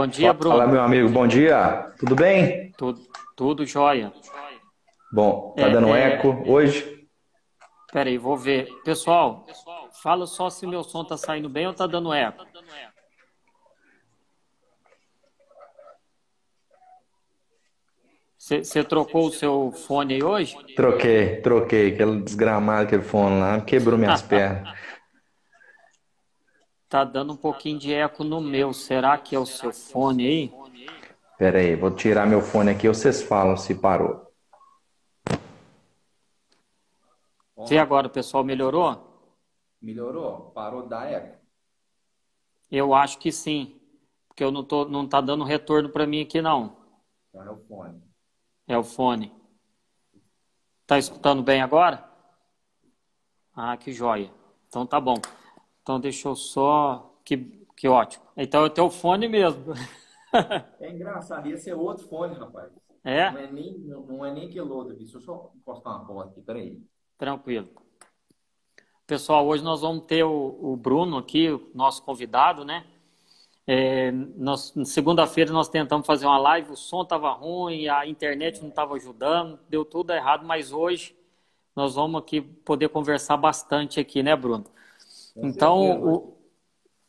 Bom dia, Fala, Bruno. meu amigo, bom dia. Tudo bem? Tudo, tudo jóia. Bom, tá dando eco É, é, hoje? Peraí, vou ver. Pessoal, fala só se meu som tá saindo bem ou tá dando eco. Você trocou o seu fone aí hoje? Troquei. Aquele desgramado, aquele fone lá, quebrou minhas pernas. Tá dando um pouquinho de eco no meu. Será que é o seu fone aí? Pera aí, vou tirar meu fone aqui, vocês falam se parou. Vê Ó, agora, pessoal, melhorou? melhorou? Parou da eco? Eu acho que sim, porque eu não tá dando retorno para mim aqui não. Então é o fone. É o fone. Tá escutando bem agora? Ah, que joia. Então tá bom. Então deixa eu só. Que ótimo. Então é o teu fone mesmo. É engraçado, esse é outro fone, rapaz. É? Não é nem aquele outro aqui. Deixa eu só encostar uma porta aqui, peraí. Tranquilo. Pessoal, hoje nós vamos ter o Bruno aqui, o nosso convidado, né? Segunda-feira nós tentamos fazer uma live, o som estava ruim, a internet não estava ajudando, deu tudo errado, mas hoje nós vamos aqui poder conversar bastante aqui, né, Bruno? Com Então, certeza. Hoje,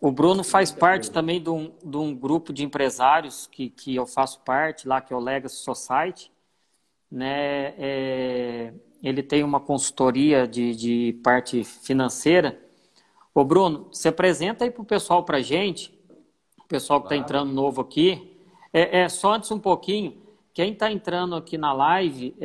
o Bruno faz muita parte coisa. também de um grupo de empresários que eu faço parte lá, que é o Legacy Society, né? Ele tem uma consultoria de parte financeira. Ô Bruno, se apresenta aí para o pessoal, para a gente, o pessoal que está entrando Claro. novo aqui. Só antes um pouquinho, quem está entrando aqui na live,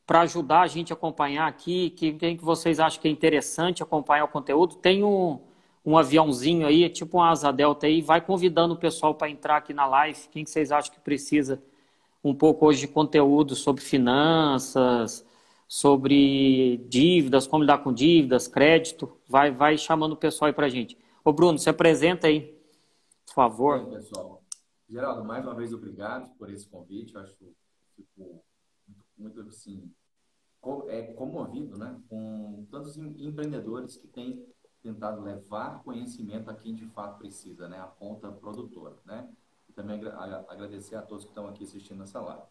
para ajudar a gente a acompanhar aqui, quem que vocês acham que é interessante acompanhar o conteúdo, tem um aviãozinho aí, tipo uma asa delta aí, vai convidando o pessoal para entrar aqui na live. Quem que vocês acham que precisa um pouco hoje de conteúdo sobre finanças, sobre dívidas, como lidar com dívidas, crédito? Vai chamando o pessoal aí para a gente. Ô Bruno, se apresenta aí, por Bem, favor. pessoal. Geraldo, mais uma vez, obrigado por esse convite. Eu acho que fico muito assim, comovido, né, com tantos empreendedores que têm tentado levar conhecimento a quem de fato precisa, né, a ponta produtora, né? E também agradecer a todos que estão aqui assistindo essa live.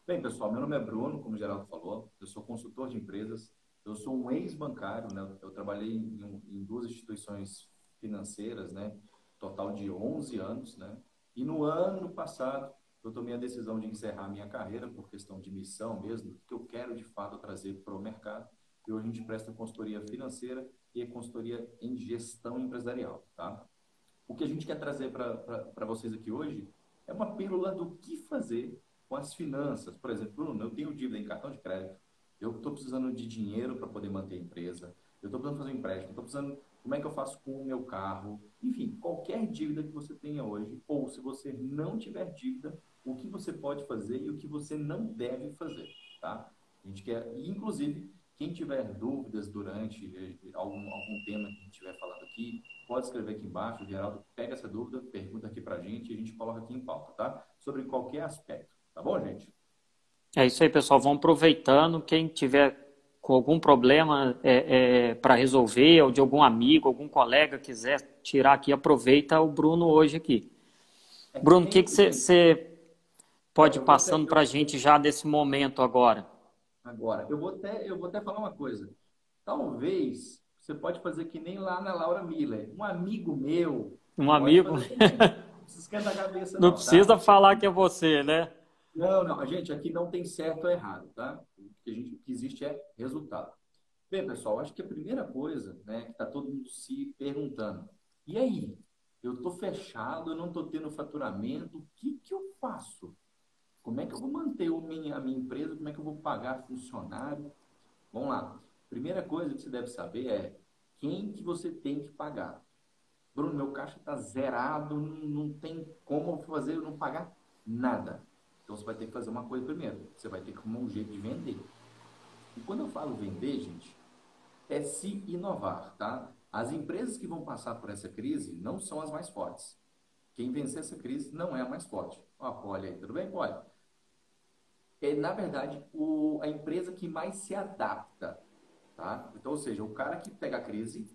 Bem, pessoal, meu nome é Bruno, como o Geraldo falou, eu sou consultor de empresas, eu sou um ex-bancário, né? Eu trabalhei em duas instituições financeiras, né? Total de 11 anos, né? E no ano passado, eu tomei a decisão de encerrar a minha carreira por questão de missão mesmo, que eu quero de fato trazer para o mercado. E hoje a gente presta consultoria financeira e consultoria em gestão empresarial, tá? O que a gente quer trazer para vocês aqui hoje é uma pílula do que fazer com as finanças. Por exemplo, Bruno, eu tenho dívida em cartão de crédito, eu estou precisando de dinheiro para poder manter a empresa, eu estou precisando fazer um empréstimo, estou precisando, como é que eu faço com o meu carro? Enfim, qualquer dívida que você tenha hoje, ou se você não tiver dívida, o que você pode fazer e o que você não deve fazer, tá? A gente quer, e, inclusive, quem tiver dúvidas durante algum tema que a gente estiver falando aqui, pode escrever aqui embaixo. O Geraldo pega essa dúvida, pergunta aqui para a gente e a gente coloca aqui em pauta, tá? Sobre qualquer aspecto. Tá bom, gente? É isso aí, pessoal. Vão aproveitando. Quem tiver com algum problema para resolver, ou de algum amigo, algum colega quiser tirar aqui, aproveita o Bruno hoje aqui. Bruno, o que que Gente, você pode ir eu vou até, passando para a gente já nesse momento agora? agora, eu vou até falar uma coisa. Talvez você pode fazer que nem lá na Laura Miller. Um amigo meu Um pode amigo, fazer também. Não precisa esquentar a cabeça, não não, tá? precisa falar que é você, né? Não, gente, aqui não tem certo ou errado, tá? O que existe é resultado. Bem, pessoal, acho que a primeira coisa, né, que está todo mundo se perguntando, e aí? Eu estou fechado, eu não estou tendo faturamento, o que que eu faço? Como é que eu vou manter a minha empresa? Como é que eu vou pagar funcionário? Vamos lá. Primeira coisa que você deve saber é quem que você tem que pagar. Bruno, meu caixa está zerado, não tem como fazer, eu não pagar nada. Então você vai ter que fazer uma coisa primeiro. Você vai ter que arrumar um jeito de vender. E quando eu falo vender, gente, é se inovar, tá? As empresas que vão passar por essa crise não são as mais fortes. Quem vencer essa crise não é a mais forte. Ó, a Poli aí, tudo bem, Poli? É, na verdade, a empresa que mais se adapta, tá? Então, ou seja, o cara que pega a crise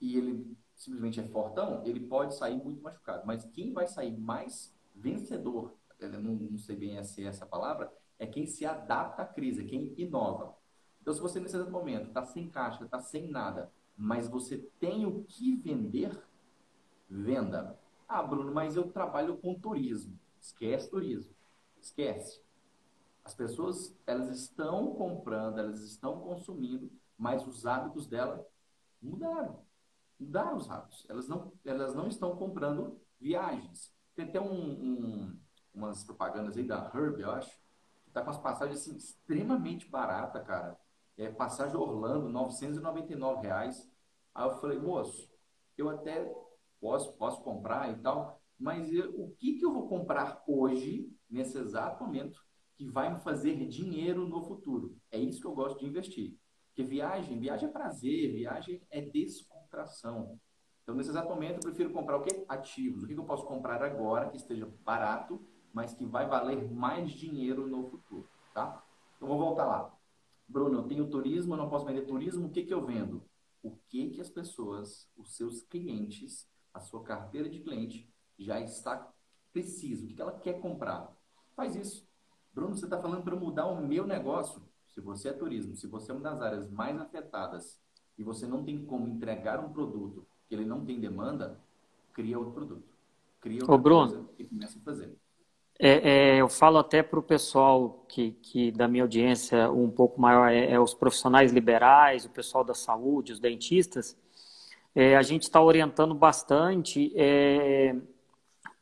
e ele simplesmente é fortão, ele pode sair muito machucado. Mas quem vai sair mais vencedor, eu não sei bem se é essa palavra, é quem se adapta à crise, é quem inova. Então, se você nesse momento está sem caixa, está sem nada, mas você tem o que vender, venda. Ah, Bruno, mas eu trabalho com turismo. Esquece turismo. Esquece. As pessoas, elas estão comprando, elas estão consumindo, mas os hábitos dela mudaram. Mudaram os hábitos. Elas não estão comprando viagens. Tem até umas propagandas aí da Herb, eu acho, que tá com as passagens assim, extremamente barata, cara. Passagem Orlando, R$ 999. Aí eu falei, moço, eu até posso comprar e tal, mas o que eu vou comprar hoje, nesse exato momento, que vai me fazer dinheiro no futuro? É isso que eu gosto de investir. Porque viagem é prazer, viagem é descontração. Então, nesse exato momento, eu prefiro comprar o quê? Ativos. O que eu posso comprar agora que esteja barato, mas que vai valer mais dinheiro no futuro, tá? Então, vou voltar lá. Bruno, eu tenho turismo, eu não posso vender turismo, o que eu vendo? O que as pessoas, os seus clientes, a sua carteira de cliente já está preciso, o que ela quer comprar? Faz isso. Bruno, você está falando para mudar o meu negócio. Se você é turismo, se você é uma das áreas mais afetadas e você não tem como entregar um produto que ele não tem demanda, cria outro produto. Cria Ô, outra Bruno, coisa e começa a fazer. eu falo até para o pessoal que da minha audiência um pouco maior é os profissionais liberais, o pessoal da saúde, os dentistas. A gente está orientando bastante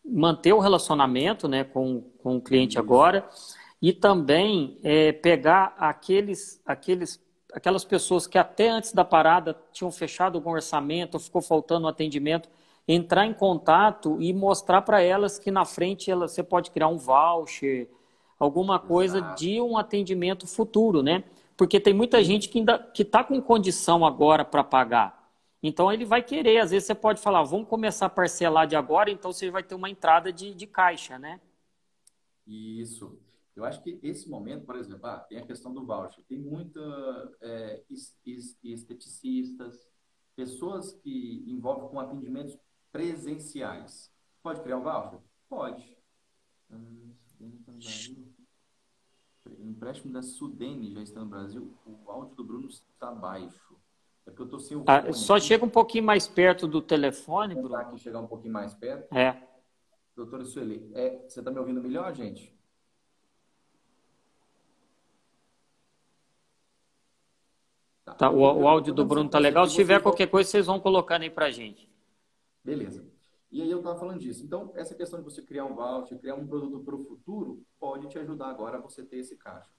manter o relacionamento, né, com o cliente Isso. agora e também pegar aquelas pessoas que até antes da parada tinham fechado algum orçamento, ou ficou faltando um atendimento, entrar em contato e mostrar para elas que na frente você pode criar um voucher, alguma coisa Exato. de um atendimento futuro, né? Porque tem muita gente que ainda que está com condição agora para pagar. Então ele vai querer, às vezes você pode falar, vamos começar a parcelar de agora, então você vai ter uma entrada de caixa, né? Isso. Eu acho que esse momento, por exemplo, tem a questão do voucher. Tem muita esteticistas, pessoas que envolvem com atendimentos presenciais. Pode criar um voucher? Pode. Sudene está no Brasil. O empréstimo da Sudene já está no Brasil. O áudio do Bruno está baixo. É porque eu estou sem o fone Só aqui. chega um pouquinho mais perto do telefone, Vou tentar Bruno. aqui chegar um pouquinho mais perto. É. Doutora Sueli, você está me ouvindo melhor, gente? Tá. Tá, o Eu áudio tô do dando Bruno tá sequência legal. aqui, Se tiver vocês vão. qualquer coisa, vocês vão colocando aí pra gente. Beleza. E aí eu estava falando disso. Então, essa questão de você criar um voucher, criar um produto para o futuro, pode te ajudar agora a você ter esse caixa.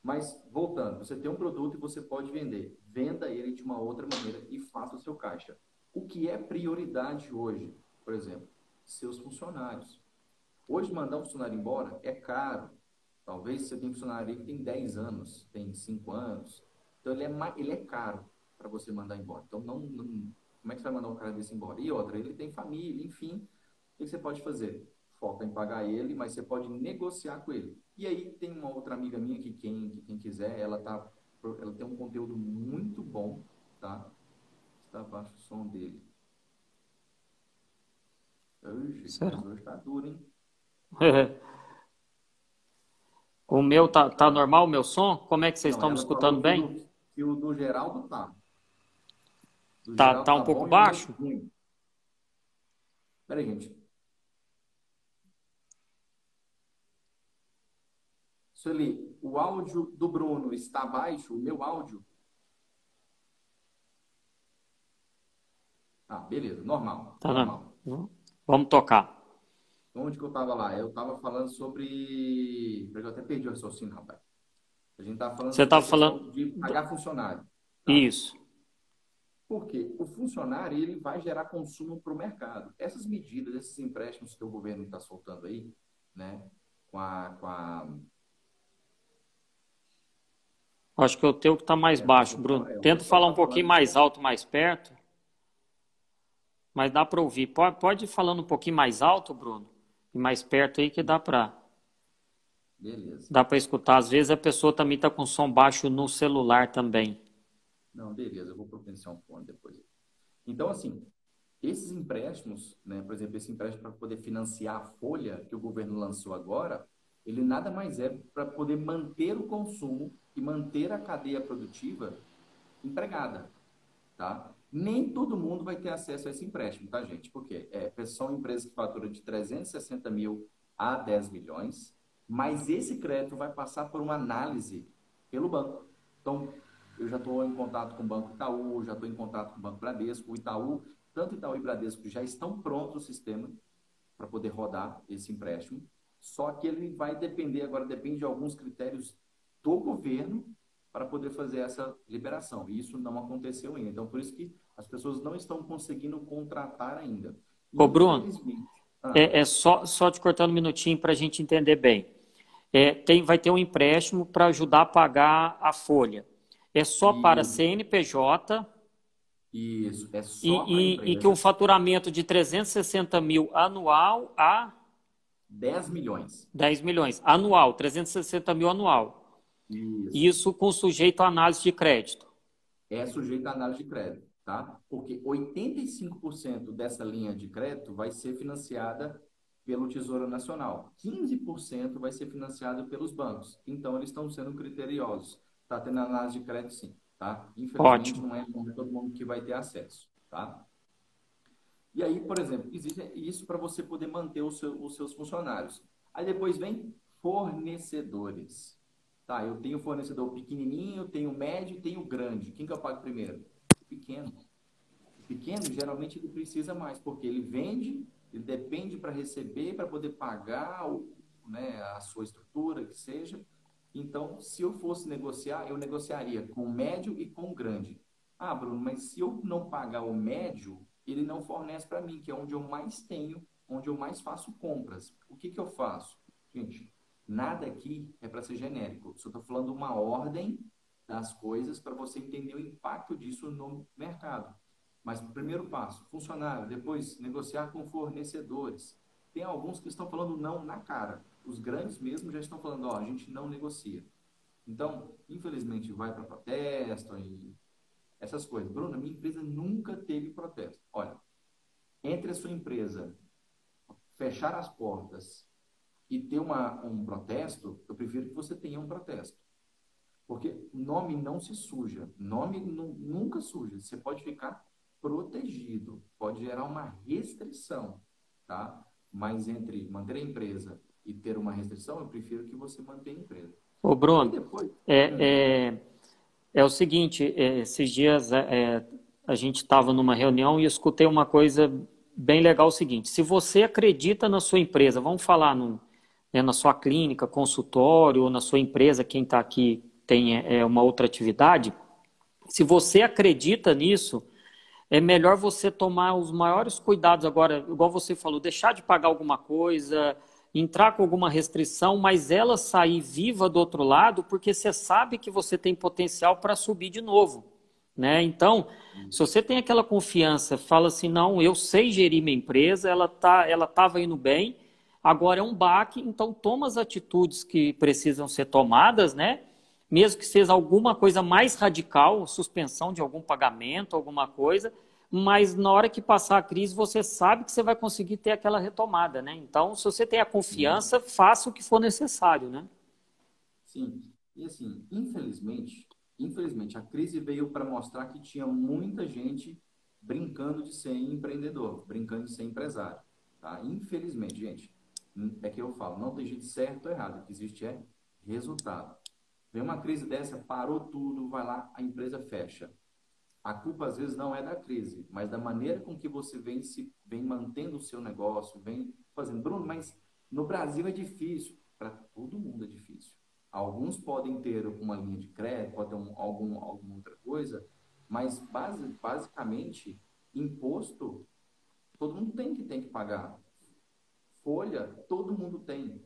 Mas, voltando, você tem um produto e você pode vender. Venda ele de uma outra maneira e faça o seu caixa. O que é prioridade hoje? Por exemplo, seus funcionários. Hoje, mandar um funcionário embora é caro. Talvez você tenha um funcionário que tem 10 anos, tem 5 anos. Então, ele é caro para você mandar embora. Então, como é que você vai mandar um cara desse embora? E outra, ele tem família, enfim. O que você pode fazer? Foca em pagar ele, mas você pode negociar com ele. E aí, tem uma outra amiga minha que quem quiser, ela tem um conteúdo muito bom, tá? Está abaixo o som dele. Ixi, mas Será? hoje tá duro, hein? O Ó, meu tá normal, o meu som? Como é que vocês não, estão me ela escutando falou bem? que o do Geraldo tá. Do Geraldo Tá um tá pouco bom e o meu baixo? ruim. Pera aí, gente. Sueli, o áudio do Bruno está baixo? O meu áudio? Ah, beleza, normal, Tá, né? normal. Vamos tocar. Onde que eu estava lá? Eu estava falando sobre. Eu até perdi o raciocínio, rapaz. A gente estava falando Você sobre tá a questão falando de pagar funcionário, tá? isso. Porque o funcionário ele vai gerar consumo para o mercado. Essas medidas, esses empréstimos que o governo está soltando aí, né? Acho que o teu que tá mais baixo, Bruno. O Tenta pessoal falar um está pouquinho falando. mais alto, mais perto, mas dá para ouvir. Pode ir falando um pouquinho mais alto, Bruno, e mais perto aí que Beleza. dá para escutar. Às vezes a pessoa também tá com som baixo no celular também. Não, beleza, eu vou providenciar um fone depois. Então, assim, Esses empréstimos, né, por exemplo, esse empréstimo para poder financiar a folha que o governo lançou agora, ele nada mais é para poder manter o consumo e manter a cadeia produtiva empregada, tá? Nem todo mundo vai ter acesso a esse empréstimo, tá, gente? Porque são empresas que faturam de 360 mil a 10 milhões, mas esse crédito vai passar por uma análise pelo banco. Então, eu já estou em contato com o Banco Itaú, já estou em contato com o Banco Bradesco. O Itaú, tanto Itaú e Bradesco já estão prontos o sistema para poder rodar esse empréstimo, só que ele vai depender, agora depende de alguns critérios do governo para poder fazer essa liberação. E isso não aconteceu ainda. Então, por isso que as pessoas não estão conseguindo contratar ainda. Ô, Bruno, Infelizmente. só te cortando um minutinho para a gente entender bem. Vai ter um empréstimo para ajudar a pagar a folha. É só para Isso, CNPJ isso. É só para e que o empresa. faturamento de 360 mil anual a 10 milhões. 10 milhões. Anual, 360 mil anual. Isso. Isso com sujeito à análise de crédito. É sujeito à análise de crédito, tá? Porque 85% dessa linha de crédito vai ser financiada pelo Tesouro Nacional. 15% vai ser financiado pelos bancos. Então, eles estão sendo criteriosos. Está tendo análise de crédito, sim, tá? Infelizmente, Ótimo. não é todo mundo que vai ter acesso, tá? E aí, por exemplo, existe isso para você poder manter os seus funcionários. Aí depois vem fornecedores. Tá, eu tenho fornecedor pequenininho, tenho médio e tenho grande. Quem que eu pago primeiro? O pequeno. O pequeno, geralmente, ele precisa mais, porque ele vende, ele depende para receber, para poder pagar né, a sua estrutura, que seja. Então, se eu fosse negociar, eu negociaria com o médio e com o grande. Ah, Bruno, mas se eu não pagar o médio, ele não fornece para mim, que é onde eu mais tenho, onde eu mais faço compras. O que que eu faço? Gente, nada aqui é para ser genérico. Só estou falando uma ordem das coisas para você entender o impacto disso no mercado. Mas primeiro passo, funcionário, depois negociar com fornecedores. Tem alguns que estão falando não na cara. Os grandes mesmo já estão falando, ó, a gente não negocia. Então, infelizmente, vai para protesto e essas coisas. Bruno, minha empresa nunca teve protesto. Olha, entre a sua empresa fechar as portas e ter um protesto, eu prefiro que você tenha um protesto. Porque nome não se suja. Nome nunca suja. Você pode ficar protegido. Pode gerar uma restrição, tá? Mas entre manter a empresa e ter uma restrição, eu prefiro que você mantenha a empresa. Ô, Aí Bruno, depois... é o seguinte, esses dias a gente estava numa reunião e escutei uma coisa bem legal, o seguinte, se você acredita na sua empresa, vamos falar na sua clínica, consultório, ou na sua empresa, quem está aqui tem uma outra atividade, se você acredita nisso, é melhor você tomar os maiores cuidados agora, igual você falou, deixar de pagar alguma coisa, entrar com alguma restrição, mas ela sair viva do outro lado, porque você sabe que você tem potencial para subir de novo, né? Então, se você tem aquela confiança, fala assim, não, eu sei gerir minha empresa, ela estava indo bem, agora é um baque, então toma as atitudes que precisam ser tomadas, né? Mesmo que seja alguma coisa mais radical, suspensão de algum pagamento, alguma coisa, mas na hora que passar a crise, você sabe que você vai conseguir ter aquela retomada, né? Então, se você tem a Sim, confiança, faça o que for necessário, né? sim. E assim, infelizmente, a crise veio para mostrar que tinha muita gente brincando de ser empreendedor, brincando de ser empresário, tá? Infelizmente, gente, é que eu falo, não tem jeito certo ou errado, o que existe é resultado. Vem uma crise dessa, parou tudo, vai lá, a empresa fecha. A culpa às vezes não é da crise, mas da maneira com que você vem mantendo o seu negócio, vem fazendo. Bruno, mas no Brasil é difícil. Para todo mundo é difícil. Alguns podem ter uma linha de crédito, pode ter alguma outra coisa, mas basicamente imposto todo mundo tem que pagar. Folha, todo mundo tem.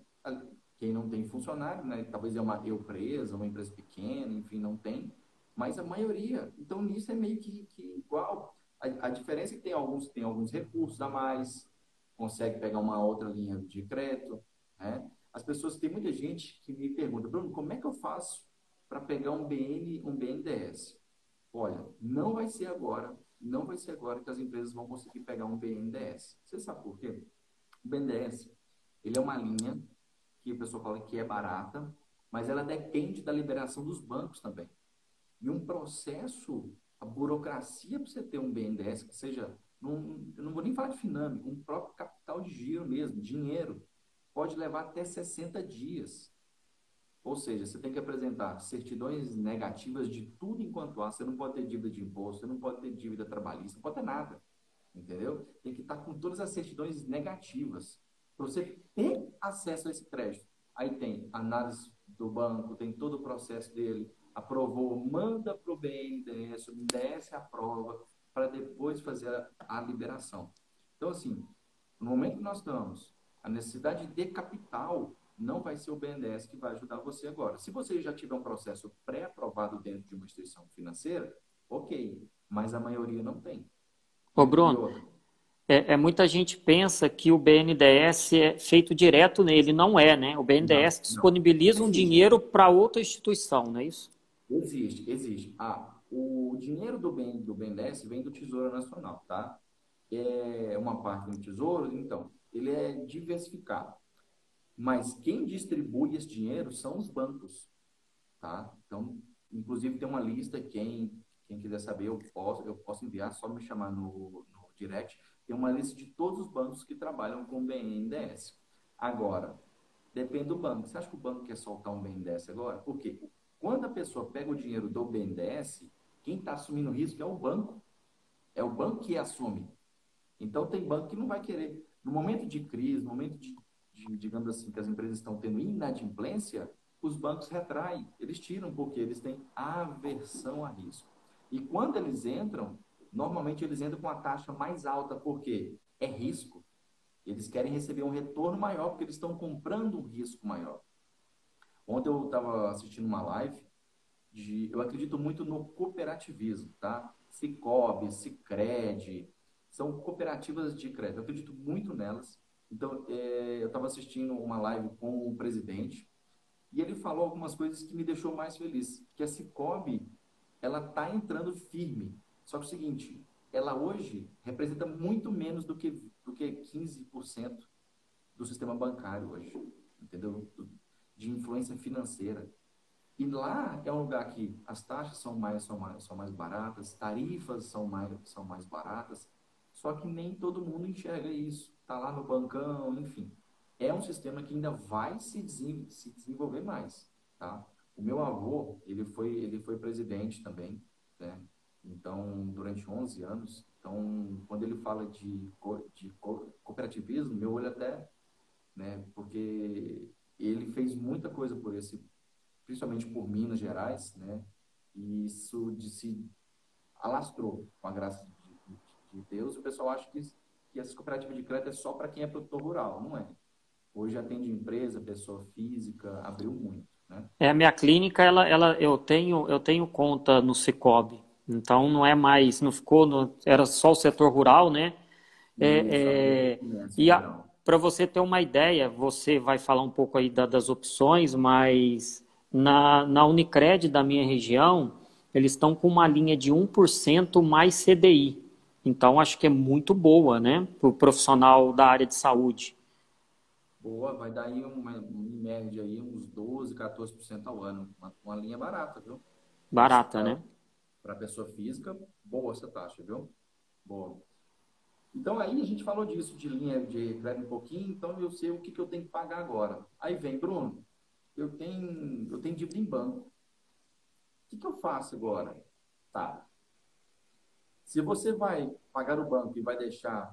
Quem não tem funcionário, né? Talvez é uma empresa, uma empresa pequena, enfim, não tem. Mas a maioria. Então, nisso é meio que igual. A diferença é que tem alguns recursos a mais, consegue pegar uma outra linha de crédito, né? As pessoas, tem muita gente que me pergunta, Bruno, como é que eu faço para pegar um BNDES? Olha, não vai ser agora, não vai ser agora que as empresas vão conseguir pegar um BNDES. Você sabe por quê? O BNDES, ele é uma linha que a pessoa fala que é barata, mas ela depende da liberação dos bancos também. E um processo, a burocracia para você ter um BNDES, que seja, eu não vou nem falar de Finame, um próprio capital de giro mesmo, dinheiro, pode levar até 60 dias. Ou seja, você tem que apresentar certidões negativas de tudo enquanto há. Você não pode ter dívida de imposto, você não pode ter dívida trabalhista, não pode ter nada. Entendeu? Tem que estar com todas as certidões negativas para você ter acesso a esse crédito. Aí tem análise do banco, tem todo o processo dele, aprovou, manda para o BNDES, o BNDES aprova, para depois fazer a liberação. Então, assim, no momento que nós estamos, a necessidade de capital não vai ser o BNDES que vai ajudar você agora. Se você já tiver um processo pré-aprovado dentro de uma instituição financeira, ok, mas a maioria não tem. Ô, E Bruno, outra, muita gente pensa que o BNDES é feito direto nele. Não é, né? O não, BNDES não. disponibiliza um Existe. dinheiro para outra instituição, não é isso? Existe. O dinheiro do BNDES vem do Tesouro Nacional, tá? É uma parte do Tesouro, então, ele é diversificado. Mas quem distribui esse dinheiro são os bancos, tá? Então, inclusive tem uma lista, quem quiser saber, eu posso enviar, só me chamar no direct. Tem uma lista de todos os bancos que trabalham com BNDES. Agora, depende do banco. Você acha que o banco quer soltar um BNDES agora? Por quê? Quando a pessoa pega o dinheiro do BNDES, quem está assumindo o risco é o banco. É o banco que assume. Então, tem banco que não vai querer. No momento de crise, no momento digamos assim, que as empresas estão tendo inadimplência, os bancos retraem, eles tiram porque eles têm aversão a risco. E quando eles entram, normalmente eles entram com a taxa mais alta, porque é risco. Eles querem receber um retorno maior, porque eles estão comprando um risco maior. Ontem eu estava assistindo uma live eu acredito muito no cooperativismo, tá? Sicoob, Sicredi, são cooperativas de crédito. Eu acredito muito nelas. Então, eu estava assistindo uma live com o presidente e ele falou algumas coisas que me deixou mais feliz. Que a Sicoob, ela está entrando firme. Só que é o seguinte, ela hoje representa muito menos do que 15% do sistema bancário hoje, entendeu? De influência financeira. E lá é um lugar que as taxas são mais baratas, tarifas são mais baratas, só que nem todo mundo enxerga isso. Está lá no bancão, enfim. É um sistema que ainda vai se desenvolver mais, tá? O meu avô, ele foi presidente também, né? Então, durante 11 anos. Então, quando ele fala de cooperativismo, meu olho até, né? Porque ele fez muita coisa por principalmente por Minas Gerais, né? E isso se alastrou com a graça de Deus. O pessoal acha que essa cooperativa de crédito é só para quem é produtor rural. Não é. Hoje atende empresa, pessoa física, abriu muito, né? A minha clínica, eu tenho conta no Sicoob. Então não é mais, não ficou, era só o setor rural, né? Isso, abriu para o comércio E geral. para você ter uma ideia, você vai falar um pouco aí das opções, mas na Unicred da minha região, eles estão com uma linha de 1% mais CDI. Então acho que é muito boa, né? Para o profissional da área de saúde. Boa, vai dar aí em média aí uns 12, 14% ao ano. Uma linha barata, viu? Barata, né? Para pessoa física, boa essa taxa, viu? Boa. Então, aí a gente falou disso, de linha de crédito um pouquinho, então eu sei o que eu tenho que pagar agora. Aí vem, Bruno, eu tenho dívida em banco. O que eu faço agora? Tá. Se você vai pagar o banco e vai deixar,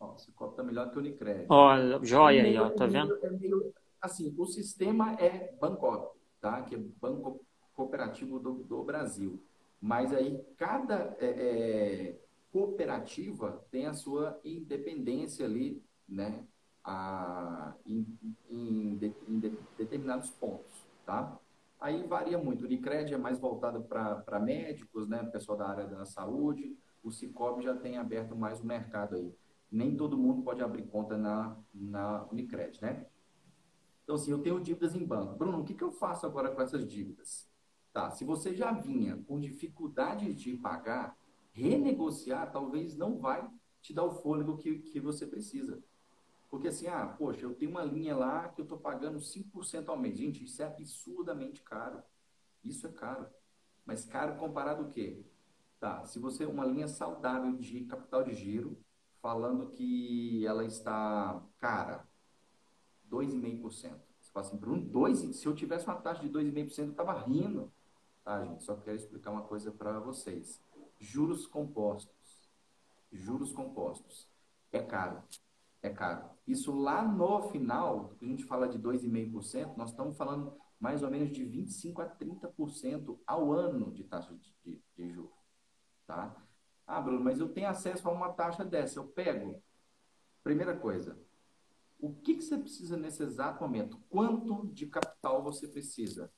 ó, esse copo tá melhor que o Unicred. Olha, É joia aí, ó, meio, é tá vendo? meio, é meio, assim, o sistema é Bancop, tá? Que é Banco Cooperativo do Brasil. Mas aí cada cooperativa tem a sua independência ali, né? Em determinados pontos, tá? Aí varia muito. O Unicred é mais voltado para médicos, né? Pessoal da área da saúde. O Sicoob já tem aberto mais o mercado aí. Nem todo mundo pode abrir conta na Unicred, né? Então, assim, eu tenho dívidas em banco. Bruno, o que eu faço agora com essas dívidas? Tá, se você já vinha com dificuldade de pagar, renegociar talvez não vai te dar o fôlego que você precisa. Porque assim, poxa, eu tenho uma linha lá que eu estou pagando 5% ao mês. Gente, isso é absurdamente caro. Isso é caro. Mas caro comparado o quê? Tá, se você, uma linha saudável de capital de giro, falando que ela está cara, 2,5%. Você fala assim, Bruno, 2, se eu tivesse uma taxa de 2,5%, eu estava rindo. Tá, gente? Só quero explicar uma coisa para vocês. Juros compostos. Juros compostos. É caro. É caro. Isso lá no final, que a gente fala de 2,5%, nós estamos falando mais ou menos de 25% a 30% ao ano de taxa de juros. Tá? Bruno, mas eu tenho acesso a uma taxa dessa. Eu pego. Primeira coisa, o que você precisa nesse exato momento? Quanto de capital você precisa?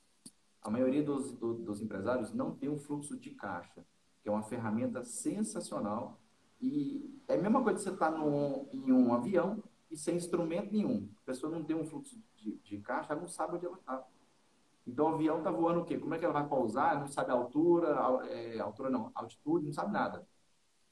A maioria dos empresários não tem um fluxo de caixa, que é uma ferramenta sensacional. E é a mesma coisa que você estar em um avião e sem instrumento nenhum. A pessoa não tem um fluxo de caixa, ela não sabe onde ela está. Então, o avião está voando o quê? Como é que ela vai pousar? Ela não sabe a altura, altura não, altitude, não sabe nada.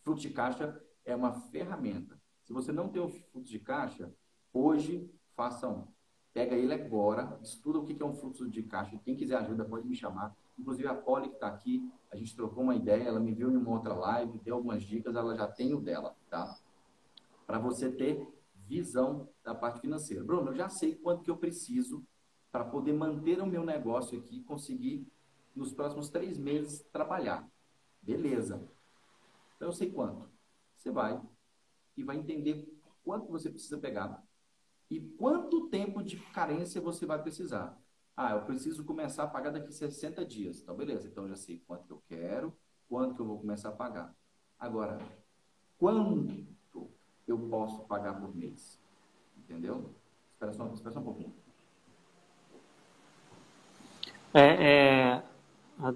Fluxo de caixa é uma ferramenta. Se você não tem o fluxo de caixa, hoje, faça um. Pega ele agora, estuda o que é um fluxo de caixa. Quem quiser ajuda, pode me chamar. Inclusive, a Polly, que está aqui, a gente trocou uma ideia, ela me viu em uma outra live, deu algumas dicas, ela já tem o dela, tá? Para você ter visão da parte financeira. Bruno, eu já sei quanto que eu preciso para poder manter o meu negócio aqui e conseguir, nos próximos 3 meses, trabalhar. Beleza. Então, eu sei quanto. Você vai e vai entender quanto você precisa pegar e quanto tempo de carência você vai precisar. Eu preciso começar a pagar daqui a 60 dias. Então, beleza. Então, eu já sei quanto que eu quero, quanto que eu vou começar a pagar. Agora, quanto eu posso pagar por mês? Entendeu? Espera só um pouquinho. A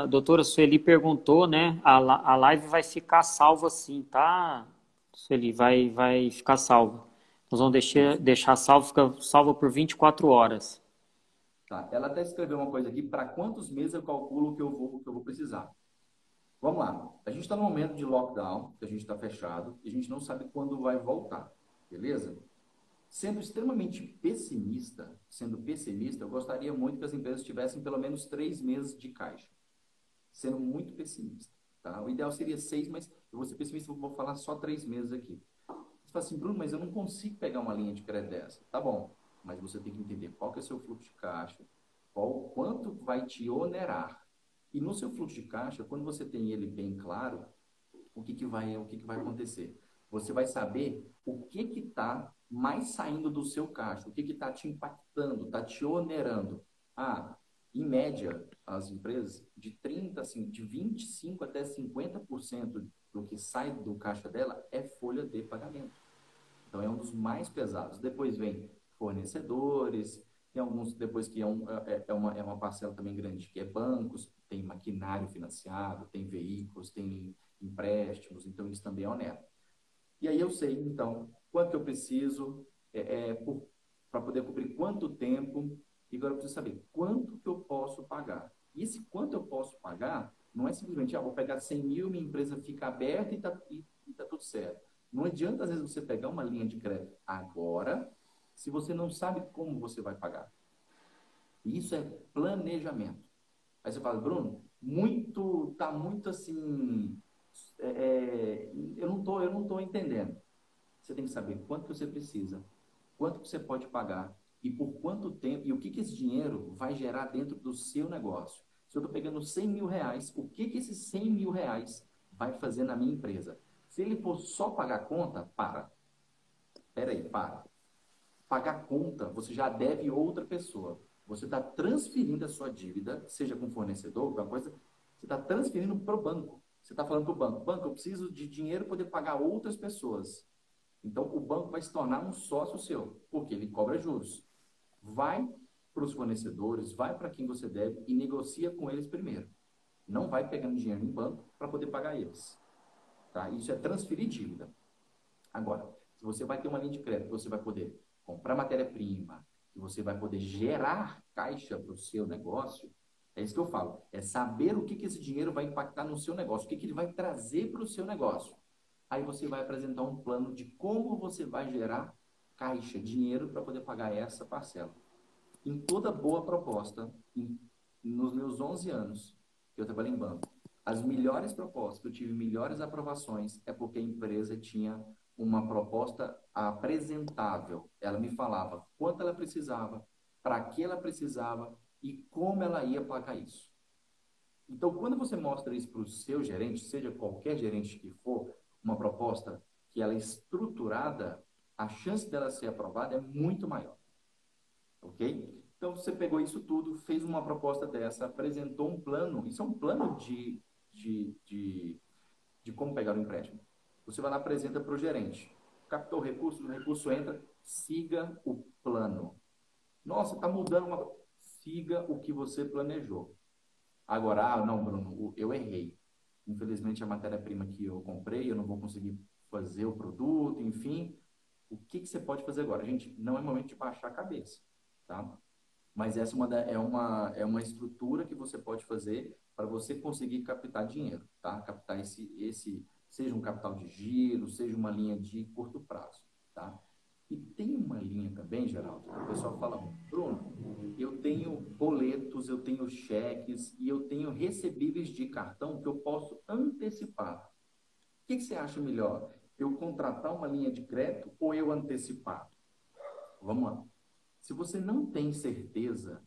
doutora Sueli perguntou, né? A live vai ficar salva sim, tá? Sueli, vai ficar salva. Nós vamos deixar salvo, fica salva por 24 horas. Tá. Ela até escreveu uma coisa aqui, para quantos meses eu calculo que eu vou precisar. Vamos lá. A gente está no momento de lockdown, que a gente está fechado, e a gente não sabe quando vai voltar. Beleza? Sendo pessimista, eu gostaria muito que as empresas tivessem pelo menos 3 meses de caixa. Sendo muito pessimista. Tá? O ideal seria 6, mas eu vou ser pessimista, vou falar só 3 meses aqui. Você fala assim, Bruno, mas eu não consigo pegar uma linha de crédito dessa. Tá bom, mas você tem que entender qual que é o seu fluxo de caixa, quanto vai te onerar. E no seu fluxo de caixa, quando você tem ele bem claro, o que vai acontecer? Você vai saber o que está mais saindo do seu caixa, o que está te impactando, está te onerando. Em média, as empresas, de 30%, assim, de 25% até 50% do que sai do caixa dela é folha de pagamento. Então, é um dos mais pesados. Depois vem fornecedores, tem alguns, depois que é uma parcela também grande, que é bancos, tem maquinário financiado, tem veículos, tem empréstimos, então isso também é oneroso. E aí eu sei, então, quanto eu preciso para poder cobrir quanto tempo, e agora eu preciso saber quanto que eu posso pagar. E esse quanto eu posso pagar não é simplesmente, vou pegar 100 mil, minha empresa fica aberta e tá tudo certo. Não adianta, às vezes, você pegar uma linha de crédito agora, se você não sabe como você vai pagar. Isso é planejamento. Aí você fala, Bruno, tá muito assim, eu não tô entendendo. Você tem que saber quanto que você precisa, quanto que você pode pagar e por quanto tempo, e o que esse dinheiro vai gerar dentro do seu negócio. Se eu estou pegando 100 mil reais, o que esses 100 mil reais vai fazer na minha empresa? Se ele for só pagar conta, para. Peraí, para. Pagar conta, você já deve outra pessoa. Você está transferindo a sua dívida, seja com fornecedor, alguma coisa, você está transferindo para o banco. Você está falando para o banco, banco, eu preciso de dinheiro para poder pagar outras pessoas. Então, o banco vai se tornar um sócio seu, porque ele cobra juros. Vai para os fornecedores, vai para quem você deve e negocia com eles primeiro. Não vai pegando dinheiro em banco para poder pagar eles. Tá? Isso é transferir dívida. Agora, se você vai ter uma linha de crédito, você vai poder comprar matéria-prima, que você vai poder gerar caixa para o seu negócio, É isso que eu falo. É saber o que que esse dinheiro vai impactar no seu negócio, o que que ele vai trazer para o seu negócio. Aí você vai apresentar um plano de como você vai gerar caixa, dinheiro para poder pagar essa parcela. Em toda boa proposta, nos meus 11 anos que eu trabalhei em banco, as melhores propostas, que eu tive melhores aprovações, é porque a empresa tinha uma proposta apresentável. Ela me falava quanto ela precisava, para que ela precisava e como ela ia pagar isso. Então, quando você mostra isso para o seu gerente, seja qualquer gerente que for, uma proposta que ela é estruturada, a chance dela ser aprovada é muito maior. Ok? Então, você pegou isso tudo, fez uma proposta dessa, apresentou um plano. Isso é um plano de, de, de como pegar o empréstimo. Você vai lá e apresenta para o gerente. Captou o recurso entra, siga o plano. Nossa, está mudando uma... Siga o que você planejou. Agora, não, Bruno, eu errei. Infelizmente, a matéria-prima que eu comprei, eu não vou conseguir fazer o produto, enfim. O que que você pode fazer agora? Gente, não é momento de baixar a cabeça, tá? Mas essa é uma estrutura que você pode fazer para você conseguir captar dinheiro, tá? Captar seja um capital de giro, seja uma linha de curto prazo, tá? E tem uma linha também, Geraldo, que o pessoal fala, Bruno, eu tenho boletos, eu tenho cheques e eu tenho recebíveis de cartão que eu posso antecipar. O que que você acha melhor? Eu contratar uma linha de crédito ou eu antecipar? Vamos lá. Se você não tem certeza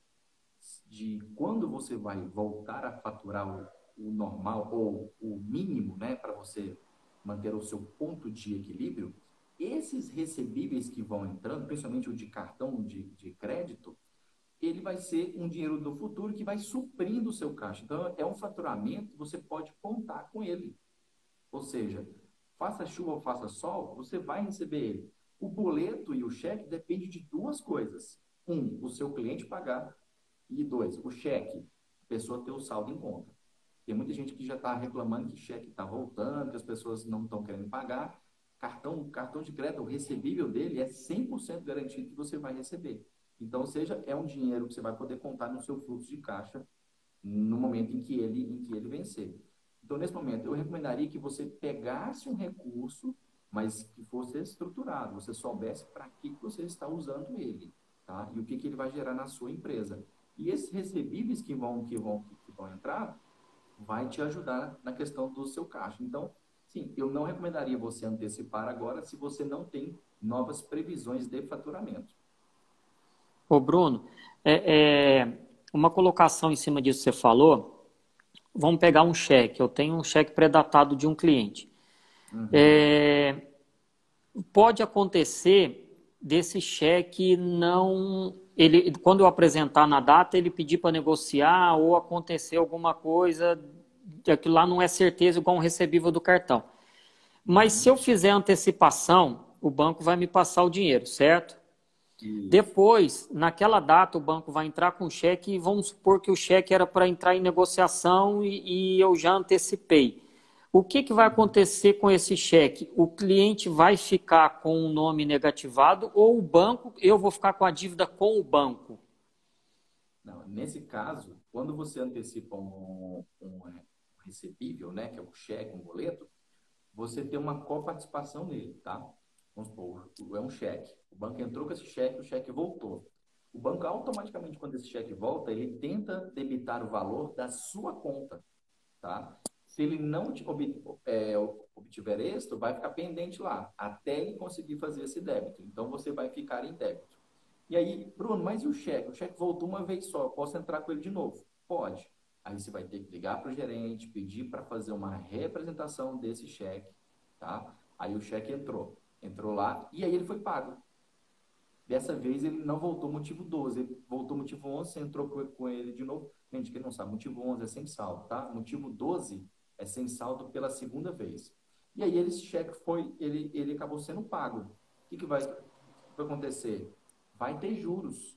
de quando você vai voltar a faturar o normal ou o mínimo, né, para você manter o seu ponto de equilíbrio, esses recebíveis que vão entrando, principalmente o de cartão de crédito, ele vai ser um dinheiro do futuro que vai suprindo o seu caixa. Então, é um faturamento que você pode contar com ele. Ou seja, faça chuva ou faça sol, você vai receber ele. O boleto e o cheque dependem de duas coisas. Um, o seu cliente pagar. E dois, o cheque, a pessoa ter o saldo em conta. Tem muita gente que já está reclamando que cheque está voltando, que as pessoas não estão querendo pagar. Cartão de crédito, o recebível dele é 100% garantido que você vai receber. Então, ou seja, é um dinheiro que você vai poder contar no seu fluxo de caixa no momento em que ele vencer. Então, nesse momento, eu recomendaria que você pegasse um recurso, mas que fosse estruturado, você soubesse para que você está usando ele, tá? E o que ele vai gerar na sua empresa. E esses recebíveis que vão entrar, vai te ajudar na questão do seu caixa. Então, sim, eu não recomendaria você antecipar agora se você não tem novas previsões de faturamento. Ô, Bruno, uma colocação em cima disso que você falou. Vamos pegar um cheque. Eu tenho um cheque pré-datado de um cliente. Uhum. Pode acontecer desse cheque não... quando eu apresentar na data, ele pedir para negociar ou acontecer alguma coisa, aquilo lá não é certeza igual um recebível do cartão. Mas se eu Uhum. fizer antecipação, o banco vai me passar o dinheiro, certo? Isso. Depois, naquela data, o banco vai entrar com o cheque e vamos supor que o cheque era para entrar em negociação e eu já antecipei. O que vai Uhum. acontecer com esse cheque? O cliente vai ficar com o nome negativado ou o banco, eu vou ficar com a dívida com o banco? Não, nesse caso, quando você antecipa um recebível, né, que é um cheque, um boleto, você tem uma coparticipação nele, tá? Vamos supor, é um cheque. O banco entrou com esse cheque, o cheque voltou. O banco, automaticamente, quando esse cheque volta, ele tenta debitar o valor da sua conta, tá? Se ele não obtiver êxito, vai ficar pendente lá, até ele conseguir fazer esse débito. Então, você vai ficar em débito. E aí, Bruno, mas e o cheque? O cheque voltou uma vez só, posso entrar com ele de novo? Pode. Aí você vai ter que ligar para o gerente, pedir para fazer uma representação desse cheque, tá? Aí o cheque entrou lá e aí ele foi pago. Dessa vez ele não voltou motivo 12, ele voltou motivo 11, você entrou com ele de novo. Gente, quem não sabe, motivo 11 é sem saldo, tá? Motivo 12 é sem saldo pela segunda vez. E aí esse cheque ele acabou sendo pago. O que vai acontecer? Vai ter juros.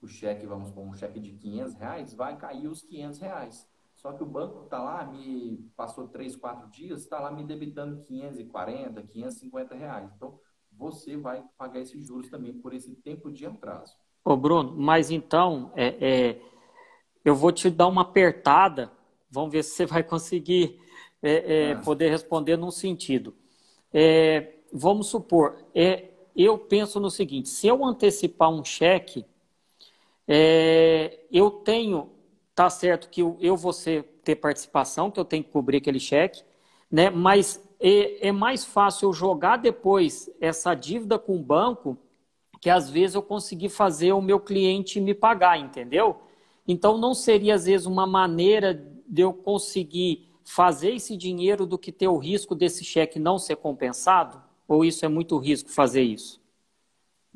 O cheque, vamos supor, um cheque de R$ 500, vai cair os R$ 500. Só que o banco está lá, me passou 3, 4 dias, está lá me debitando 540, R$ 550. Então, você vai pagar esses juros também por esse tempo de atraso. Ô, Bruno, mas então, eu vou te dar uma apertada, vamos ver se você vai conseguir Ah, poder responder num sentido. Vamos supor, eu penso no seguinte: se eu antecipar um cheque, eu tenho, tá certo que eu vou ter participação, que eu tenho que cobrir aquele cheque, né? Mas é mais fácil eu jogar depois essa dívida com o banco, que às vezes eu consegui fazer o meu cliente me pagar, entendeu? Então não seria às vezes uma maneira de eu conseguir fazer esse dinheiro do que ter o risco desse cheque não ser compensado? Ou isso é muito risco fazer isso?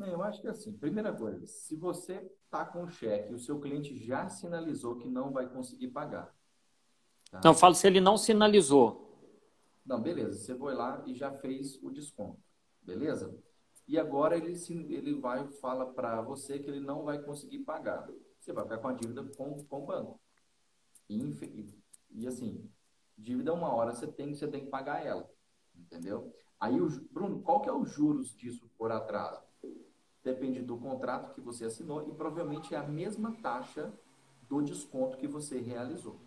não, eu acho que assim, primeira coisa, se você está com o cheque e o seu cliente já sinalizou que não vai conseguir pagar, Não, eu tá? falo se ele não sinalizou. Não, beleza, você foi lá e já fez o desconto, beleza? E agora ele vai e fala para você que ele não vai conseguir pagar. Você vai ficar com a dívida com o banco. E assim, dívida uma hora você tem que pagar ela, entendeu? Aí, Bruno, qual que é os juros disso por atraso? Depende do contrato que você assinou e provavelmente é a mesma taxa do desconto que você realizou.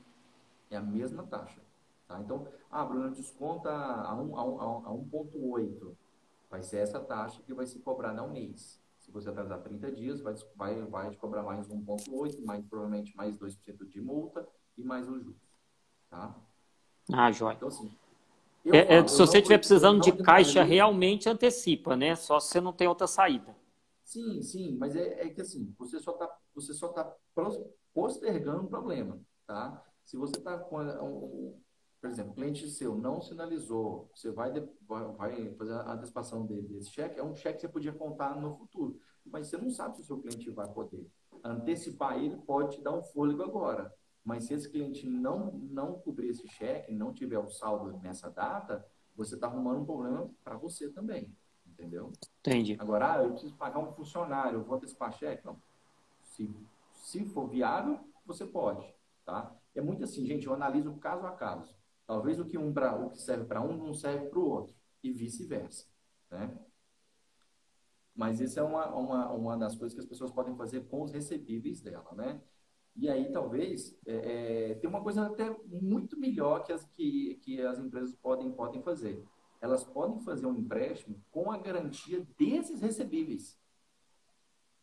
É a mesma taxa. Tá? Então, Bruno, desconta a 1,8. Vai ser essa taxa que vai se cobrar no mês. Se você atrasar 30 dias, vai te cobrar mais 1,8, mais, provavelmente mais 2% de multa e mais os juros. Tá? Ah, joia. Então, assim, eu falo, Se você estiver eu precisando de não caixa, generalizo. realmente antecipa, né? Só se você não tem outra saída. Sim, sim, mas é que assim, você só tá postergando um problema, tá? Se você está com, por exemplo, o cliente seu não sinalizou, você vai fazer a antecipação desse cheque, é um cheque que você podia contar no futuro, mas você não sabe se o seu cliente vai poder. Antecipar ele pode te dar um fôlego agora, mas se esse cliente não cobrir esse cheque, não tiver o saldo nessa data, você está arrumando um problema para você também, entendeu? Entendi. Agora, eu preciso pagar um funcionário, eu vou antecipar cheque? Não. Se, se for viável, você pode, tá? É muito assim, gente, eu analiso caso a caso. Talvez o que serve para um não serve para o outro, e vice-versa, né? Mas isso é uma das coisas que as pessoas podem fazer com os recebíveis dela, né? E aí, talvez, tem uma coisa até muito melhor que as empresas podem fazer. Elas podem fazer um empréstimo com a garantia desses recebíveis.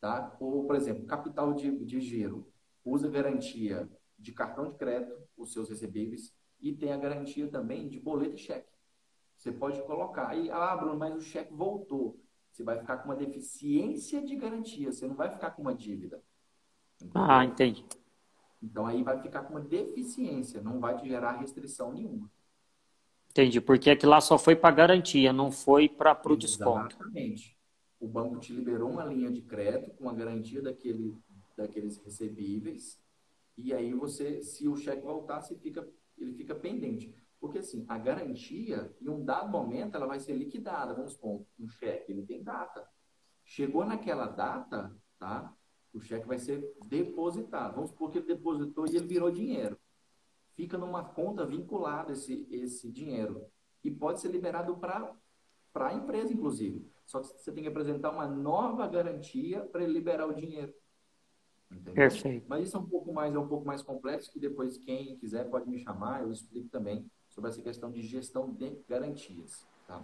Tá? Ou, por exemplo, capital de giro usa garantia de cartão de crédito, os seus recebíveis, e tem a garantia também de boleto e cheque. Você pode colocar aí, Bruno, mas o cheque voltou. Você vai ficar com uma deficiência de garantia, você não vai ficar com uma dívida, Ah, entendeu? entendi. Então aí vai ficar com uma deficiência, não vai te gerar restrição nenhuma. Entendi. Porque aquilo lá só foi para garantia, não foi para o desconto. Exatamente. O banco te liberou uma linha de crédito com a garantia daqueles recebíveis. E aí você, se o cheque voltar, ele fica pendente. Porque assim, a garantia, em um dado momento, ela vai ser liquidada. Vamos supor, um cheque, ele tem data. Chegou naquela data, tá? O cheque vai ser depositado. Vamos supor que ele depositou e ele virou dinheiro. Fica numa conta vinculada esse dinheiro. E pode ser liberado para a empresa, inclusive. Só que você tem que apresentar uma nova garantia para ele liberar o dinheiro. Entendeu? Perfeito. Mas isso é um pouco mais complexo, que depois quem quiser pode me chamar, eu explico também sobre essa questão de gestão de garantias, tá?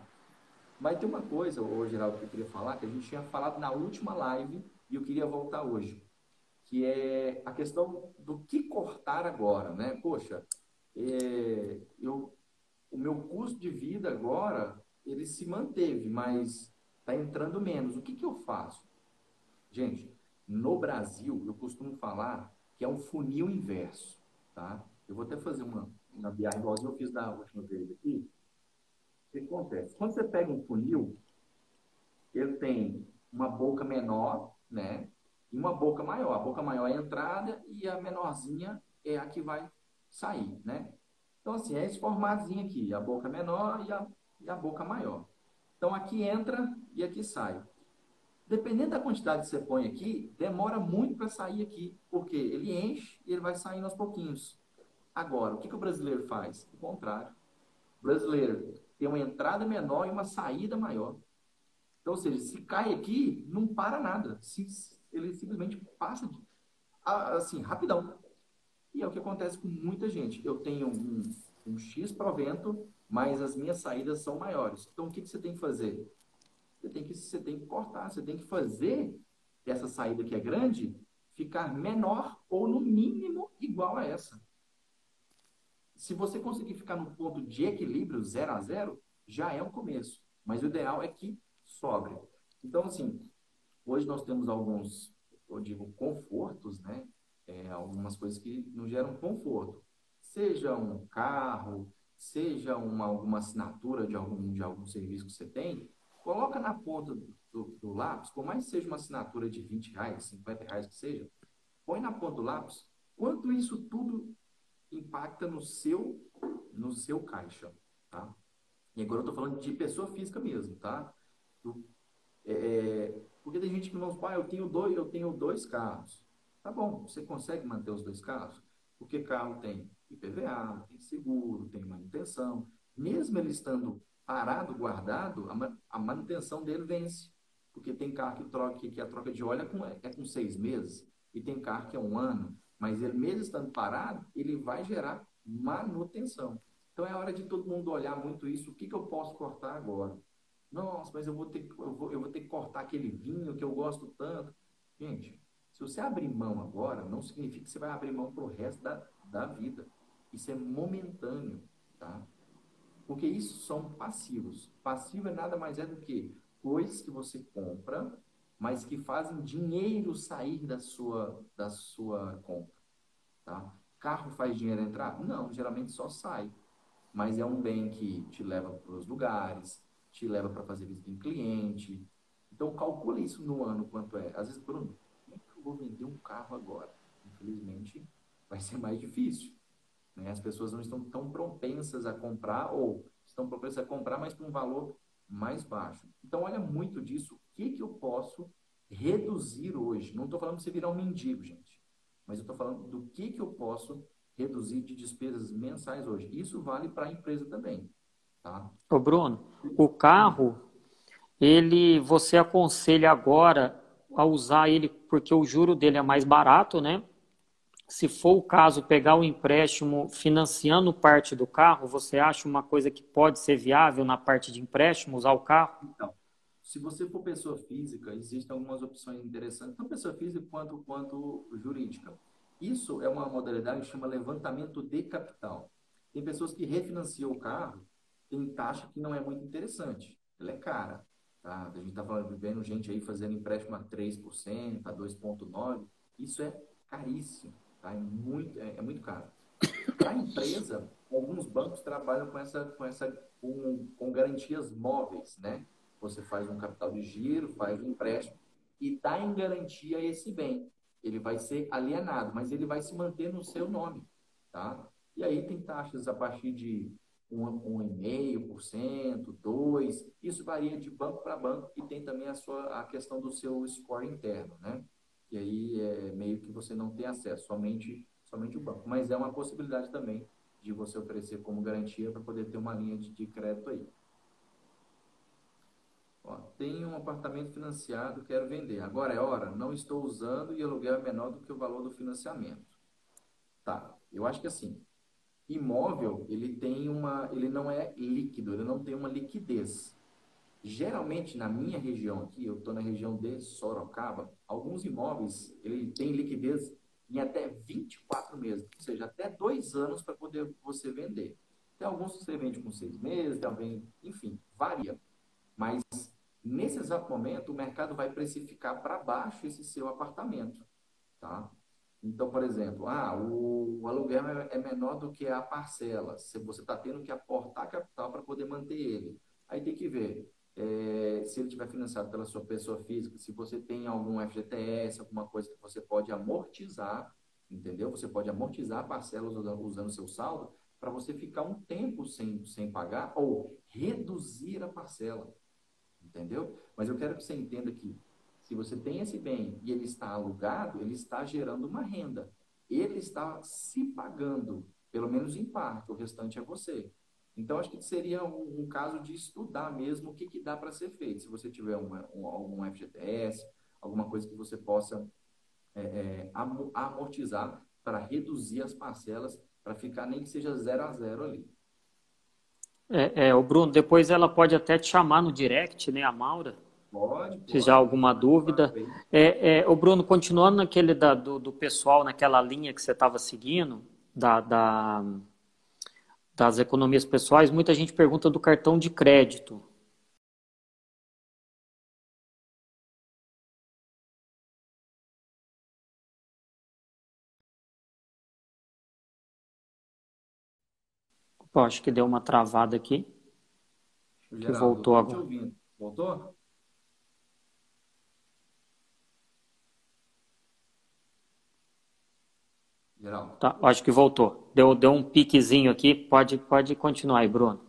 Mas tem uma coisa, ô Geraldo, que eu queria falar, que a gente tinha falado na última live e eu queria voltar hoje, que é a questão do que cortar agora, né? Poxa, o meu custo de vida agora, ele se manteve, mas está entrando menos. O que eu faço? Gente, no Brasil, eu costumo falar que é um funil inverso, tá? Eu vou até fazer uma viagem igualzinho eu fiz da última vez aqui. O que acontece? Quando você pega um funil, ele tem uma boca menor, né? E uma boca maior. A boca maior é a entrada e a menorzinha é a que vai sair, né? Então, assim, é esse formatinho aqui, a boca menor e a boca maior. Então, aqui entra e aqui sai. Dependendo da quantidade que você põe aqui, demora muito para sair aqui, porque ele enche e ele vai saindo aos pouquinhos. Agora, o que o brasileiro faz? O contrário. O brasileiro tem uma entrada menor e uma saída maior. Então, ou seja, se cai aqui, não para nada. Ele simplesmente passa assim, rapidão. E é o que acontece com muita gente. Eu tenho um X provento, mas as minhas saídas são maiores. Então, o que você tem que fazer? Você tem que cortar, você tem que fazer essa saída que é grande ficar menor ou, no mínimo, igual a essa. Se você conseguir ficar no ponto de equilíbrio, 0 a 0, já é um começo. Mas o ideal é que sobre. Então, assim, hoje nós temos alguns, eu digo, confortos, né? Algumas coisas que nos geram conforto. Seja um carro, seja alguma assinatura de algum serviço que você tem, coloca na ponta do lápis, por mais que seja uma assinatura de R$ 20, R$ 50 que seja, põe na ponta do lápis quanto isso tudo impacta no seu caixa, tá? E agora eu estou falando de pessoa física mesmo, tá? Do, porque tem gente que não fala, eu tenho dois carros. Tá bom, você consegue manter os dois carros? Porque carro tem IPVA, tem seguro, tem manutenção. Mesmo ele estando parado, guardado, a manutenção dele vence. Porque tem carro que a troca de óleo é com 6 meses, e tem carro que é 1 ano. Mas ele, mesmo estando parado, ele vai gerar manutenção. Então é hora de todo mundo olhar muito isso. O que eu posso cortar agora? Nossa, mas eu vou ter que cortar aquele vinho que eu gosto tanto. Gente, se você abrir mão agora, não significa que você vai abrir mão para o resto da vida. Isso é momentâneo, tá? Porque isso são passivos. Passivo é nada mais é do que coisas que você compra, mas que fazem dinheiro sair da sua compra, tá? Carro faz dinheiro entrar? Não, geralmente só sai, mas é um bem que te leva para os lugares, te leva para fazer visita em cliente. Então, calcule isso no ano quanto é. Às vezes, Bruno, como é que eu vou vender um carro agora? Infelizmente, vai ser mais difícil, né? As pessoas não estão tão propensas a comprar, ou estão propensas a comprar, mas por um valor mais baixo. Então, olha muito disso. O que eu posso reduzir hoje? Não estou falando de você virar um mendigo, gente, mas eu estou falando do que eu posso reduzir de despesas mensais hoje. Isso vale para a empresa também, tá? Ô Bruno, o carro, você aconselha agora a usar ele porque o juro dele é mais barato, né? Se for o caso, pegar o empréstimo financiando parte do carro, você acha uma coisa que pode ser viável na parte de empréstimo, usar o carro? Então, se você for pessoa física, existem algumas opções interessantes, tanto pessoa física quanto jurídica. Isso é uma modalidade que chama levantamento de capital. Tem pessoas que refinanciam o carro, tem taxa que não é muito interessante, ela é cara, tá? A gente está vendo gente aí fazendo empréstimo a 3%, a 2,9%, isso é caríssimo, tá? É muito caro. Para a empresa, alguns bancos trabalham com garantias móveis, né? Você faz um capital de giro, faz um empréstimo e dá em garantia esse bem. Ele vai ser alienado, mas ele vai se manter no seu nome, tá? E aí tem taxas a partir de 1,5%, 2%. Isso varia de banco para banco, e tem também a questão do seu score interno, né? E aí é meio que você não tem acesso, somente o banco. Mas é uma possibilidade também de você oferecer como garantia para poder ter uma linha de crédito aí. Ó, tenho um apartamento financiado, quero vender. Agora é hora? Não estou usando e o aluguel é menor do que o valor do financiamento. Tá, eu acho que assim, imóvel, ele não é líquido, ele não tem uma liquidez. Geralmente, na minha região aqui, eu estou na região de Sorocaba, alguns imóveis, ele tem liquidez em até 24 meses, ou seja, até 2 anos para poder você vender. Tem alguns que você vende com 6 meses, também, enfim, varia. Mas, nesse exato momento, o mercado vai precificar para baixo esse seu apartamento, tá? Então, por exemplo, o aluguel é menor do que a parcela. Se você está tendo que aportar capital para poder manter ele. Aí tem que ver se ele tiver financiado pela sua pessoa física, se você tem algum FGTS, alguma coisa que você pode amortizar, entendeu? Você pode amortizar a parcela usando o seu saldo para você ficar um tempo sem pagar ou reduzir a parcela, entendeu? Mas eu quero que você entenda que se você tem esse bem e ele está alugado, ele está gerando uma renda. Ele está se pagando, pelo menos em parte, o restante é você. Então, acho que seria um caso de estudar mesmo o que dá para ser feito. Se você tiver algum FGTS, alguma coisa que você possa amortizar para reduzir as parcelas, para ficar nem que seja 0 a 0 ali. O Bruno, depois ela pode até te chamar no direct, né, a Maura? Pode, Se já há pode, deixa alguma mais dúvida. contato aí. O Bruno, continuando naquele do pessoal, naquela linha que você estava seguindo, das economias pessoais, muita gente pergunta do cartão de crédito. Opa, acho que deu uma travada aqui, que Geraldo, eu voltou estou te agora. ouvindo. Voltou? Geraldo. Tá, acho que voltou. Deu um piquezinho aqui, pode continuar aí, Bruno.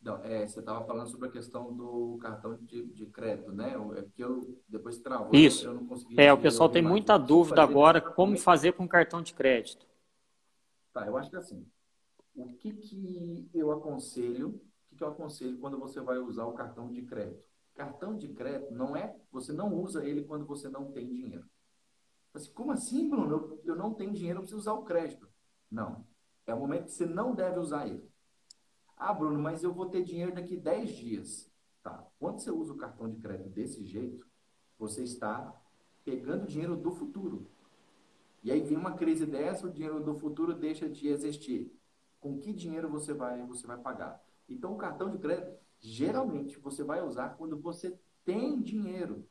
Não, você estava falando sobre a questão do cartão de crédito, né? É porque depois travou, Isso. eu não consegui O te pessoal ouvir tem mais. muita O que dúvida fazer agora como exatamente? fazer com cartão de crédito. Tá, eu acho que assim, o que eu aconselho quando você vai usar o cartão de crédito? Cartão de crédito você não usa ele quando você não tem dinheiro. Assim, como assim, Bruno? Eu não tenho dinheiro, eu preciso usar o crédito. Não. É o momento que você não deve usar ele. Ah, Bruno, mas eu vou ter dinheiro daqui 10 dias. Tá. Quando você usa o cartão de crédito desse jeito, você está pegando dinheiro do futuro. E aí vem uma crise dessa, o dinheiro do futuro deixa de existir. Com que dinheiro você vai pagar? Então, o cartão de crédito, geralmente, você vai usar quando você tem dinheiro.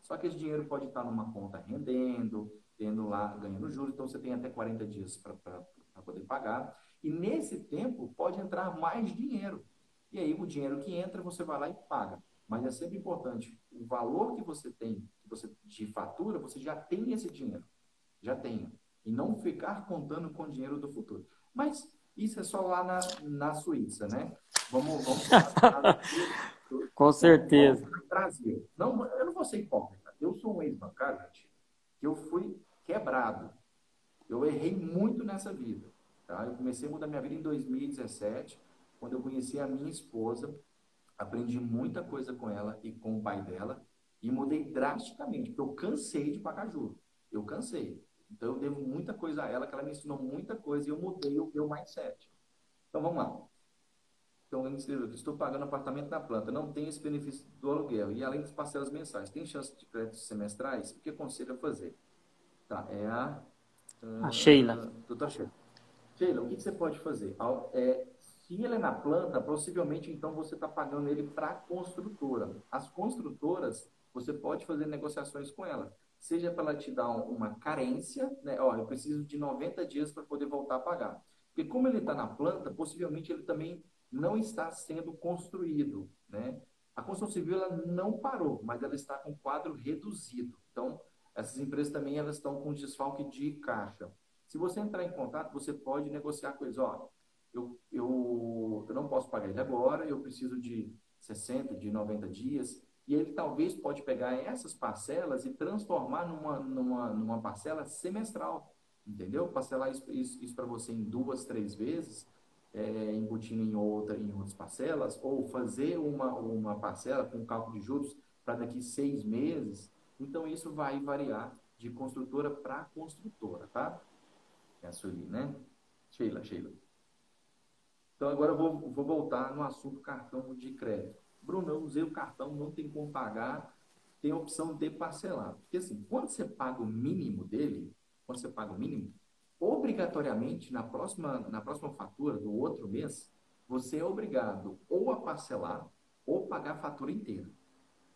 Só que esse dinheiro pode estar numa conta rendendo, tendo lá, ganhando juros, então você tem até 40 dias para poder pagar. E nesse tempo pode entrar mais dinheiro. E aí o dinheiro que entra, você vai lá e paga. Mas é sempre importante, o valor que você tem, que você de fatura, você já tem esse dinheiro. Já tem. E não ficar contando com o dinheiro do futuro. Mas isso é só lá na Suíça, né? Vamos falar do caso aqui. Com Vamos certeza. para o Brasil. Não, eu não vou ser hipócrita. Eu sou um ex-bancário, gente, que eu fui quebrado. Eu errei muito nessa vida. Tá? Eu comecei a mudar minha vida em 2017, quando eu conheci a minha esposa. Aprendi muita coisa com ela e com o pai dela. E mudei drasticamente, porque eu cansei de pagar juros. Eu cansei. Então, eu devo muita coisa a ela, que ela me ensinou muita coisa e eu mudei o meu mindset. Então, vamos lá. Então, ele escreveu aqui, estou pagando apartamento na planta, não tenho esse benefício do aluguel. E além das parcelas mensais, tem chance de créditos semestrais? O que aconselho a fazer? Tá, é a A Sheila. doutora Sheila. Sheila, o que você pode fazer? Se ele é na planta, possivelmente, então, você está pagando ele para a construtora. As construtoras, você pode fazer negociações com elas. Seja para ela te dar uma carência, né? Ó, eu preciso de 90 dias para poder voltar a pagar. Porque como ele está na planta, possivelmente ele também não está sendo construído, né? A construção civil ela não parou, mas ela está com quadro reduzido. Então, essas empresas também elas estão com desfalque de caixa. Se você entrar em contato, você pode negociar com eles. Ó, eu não posso pagar ele agora, eu preciso de 60, de 90 dias. E ele talvez pode pegar essas parcelas e transformar numa parcela semestral, entendeu? Parcelar isso para você em 2, 3 vezes, embutindo em outras parcelas, ou fazer uma parcela com cálculo de juros para daqui 6 meses. Então, isso vai variar de construtora para construtora, tá? É a Sueli, né? Sheila. Então, agora eu vou voltar no assunto cartão de crédito. Bruno, eu usei o cartão, não tem como pagar, tem a opção de parcelar. Porque assim, quando você paga o mínimo dele, obrigatoriamente, na próxima fatura do outro mês, você é obrigado ou a parcelar ou pagar a fatura inteira.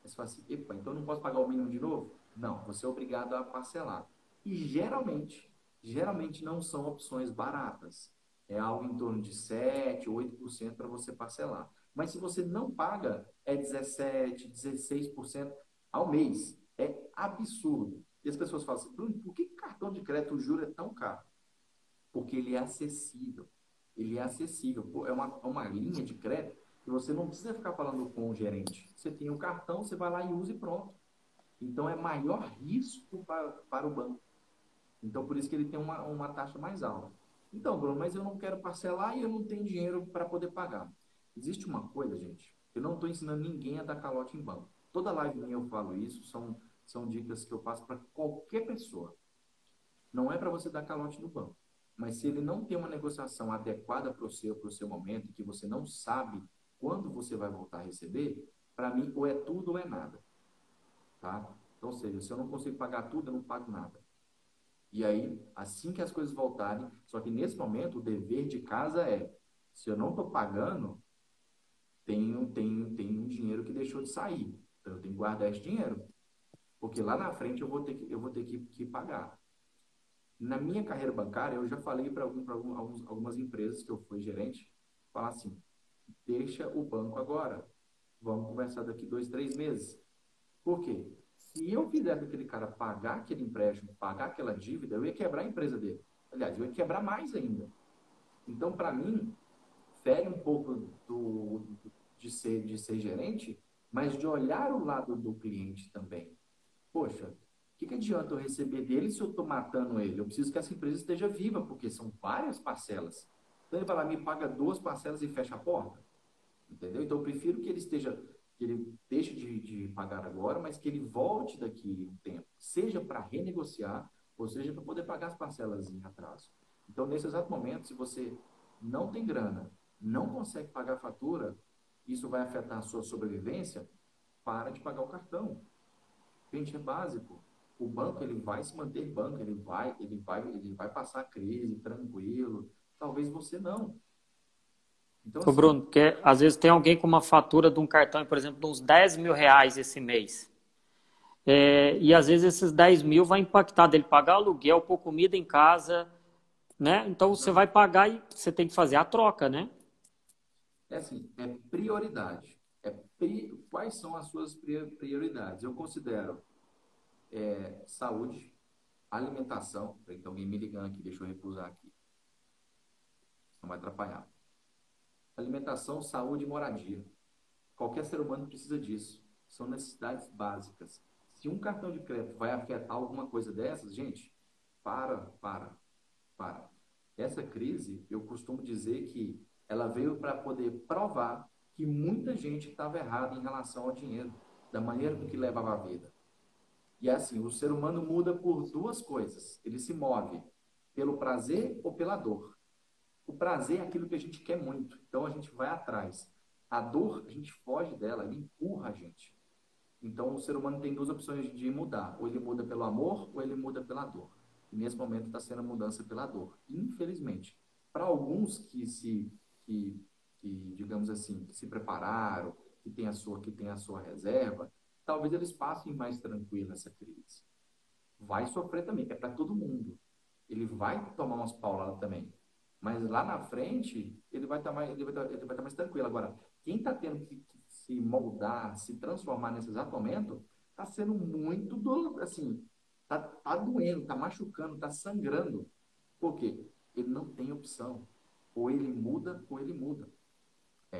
Aí você fala assim, epa, então eu não posso pagar o mínimo de novo? Não, você é obrigado a parcelar. E geralmente não são opções baratas. É algo em torno de 7, 8% para você parcelar. Mas se você não paga, é 17, 16% ao mês. É absurdo. E as pessoas falam assim, Bruno, por que cartão de crédito o juro é tão caro? Porque ele é acessível. Ele é acessível. Pô, é uma linha de crédito que você não precisa ficar falando com o gerente. Você tem o cartão, você vai lá e usa e pronto. Então, é maior risco para o banco. Então, por isso que ele tem uma taxa mais alta. Então, Bruno, mas eu não quero parcelar e eu não tenho dinheiro para poder pagar. Existe uma coisa, gente, eu não estou ensinando ninguém a dar calote em banco. Toda live minha eu falo isso, são dicas que eu passo para qualquer pessoa. não é para você dar calote no banco. Mas se ele não tem uma negociação adequada para o seu momento, que você não sabe quando você vai voltar a receber, para mim, ou é tudo ou é nada. Tá? Então, ou seja, se eu não consigo pagar tudo, eu não pago nada. E aí, assim que as coisas voltarem, só que nesse momento, o dever de casa é, se eu não estou pagando, tem um dinheiro que deixou de sair. Então, eu tenho que guardar esse dinheiro. Porque lá na frente eu vou ter que pagar. Na minha carreira bancária, eu já falei para algumas empresas que eu fui gerente, falar assim, deixa o banco agora. Vamos conversar daqui 2, 3 meses. Por quê? Se eu fizer com aquele cara pagar aquele empréstimo, pagar aquela dívida, eu ia quebrar a empresa dele. Aliás, eu ia quebrar mais ainda. Então, para mim, fere um pouco de ser gerente, mas de olhar o lado do cliente também. Poxa, o que adianta eu receber dele se eu estou matando ele? Eu preciso que essa empresa esteja viva, porque são várias parcelas. Então ele vai lá, me paga 2 parcelas e fecha a porta. Entendeu? Então eu prefiro que ele esteja, que ele deixe de pagar agora, mas que ele volte daqui um tempo. Seja para renegociar, ou seja para poder pagar as parcelas em atraso. Então, nesse exato momento, se você não tem grana, não consegue pagar a fatura, isso vai afetar a sua sobrevivência, para de pagar o cartão. Gente, é básico. O banco, ele vai se manter banco, ele vai passar a crise tranquilo. Talvez você não. Então, Ô assim, Bruno, porque às vezes tem alguém com uma fatura de um cartão, por exemplo, de uns 10 mil reais esse mês. E às vezes esses 10 mil vai impactar dele pagar aluguel, pôr comida em casa, né? Então você vai pagar e você tem que fazer a troca, né? é assim, é prioridade. Quais são as suas prioridades? Eu considero saúde, alimentação. Então, alguém me ligando aqui, deixa eu recusar aqui. Não vai atrapalhar. Alimentação, saúde e moradia. Qualquer ser humano precisa disso. São necessidades básicas. Se um cartão de crédito vai afetar alguma coisa dessas, gente, para. Essa crise, eu costumo dizer que ela veio para poder provar que muita gente estava errada em relação ao dinheiro, da maneira com que levava a vida. E é assim, o ser humano muda por 2 coisas. Ele se move pelo prazer ou pela dor. O prazer é aquilo que a gente quer muito, então a gente vai atrás. A dor, a gente foge dela, ela empurra a gente. Então o ser humano tem 2 opções de mudar. Ou ele muda pelo amor, ou ele muda pela dor. E nesse momento está sendo a mudança pela dor. Infelizmente. Para alguns digamos assim, que se prepararam, que tem a sua reserva, talvez eles passem mais tranquilo essa crise. Vai sofrer também, é para todo mundo. Ele vai tomar umas pauladas também. Mas lá na frente, ele vai estar mais tranquilo. Agora, quem está tendo que se moldar, se transformar nesse exato momento, está sendo muito assim, tá doendo, tá machucando, tá sangrando. Por quê? Ele não tem opção. Ou ele muda, ou ele muda.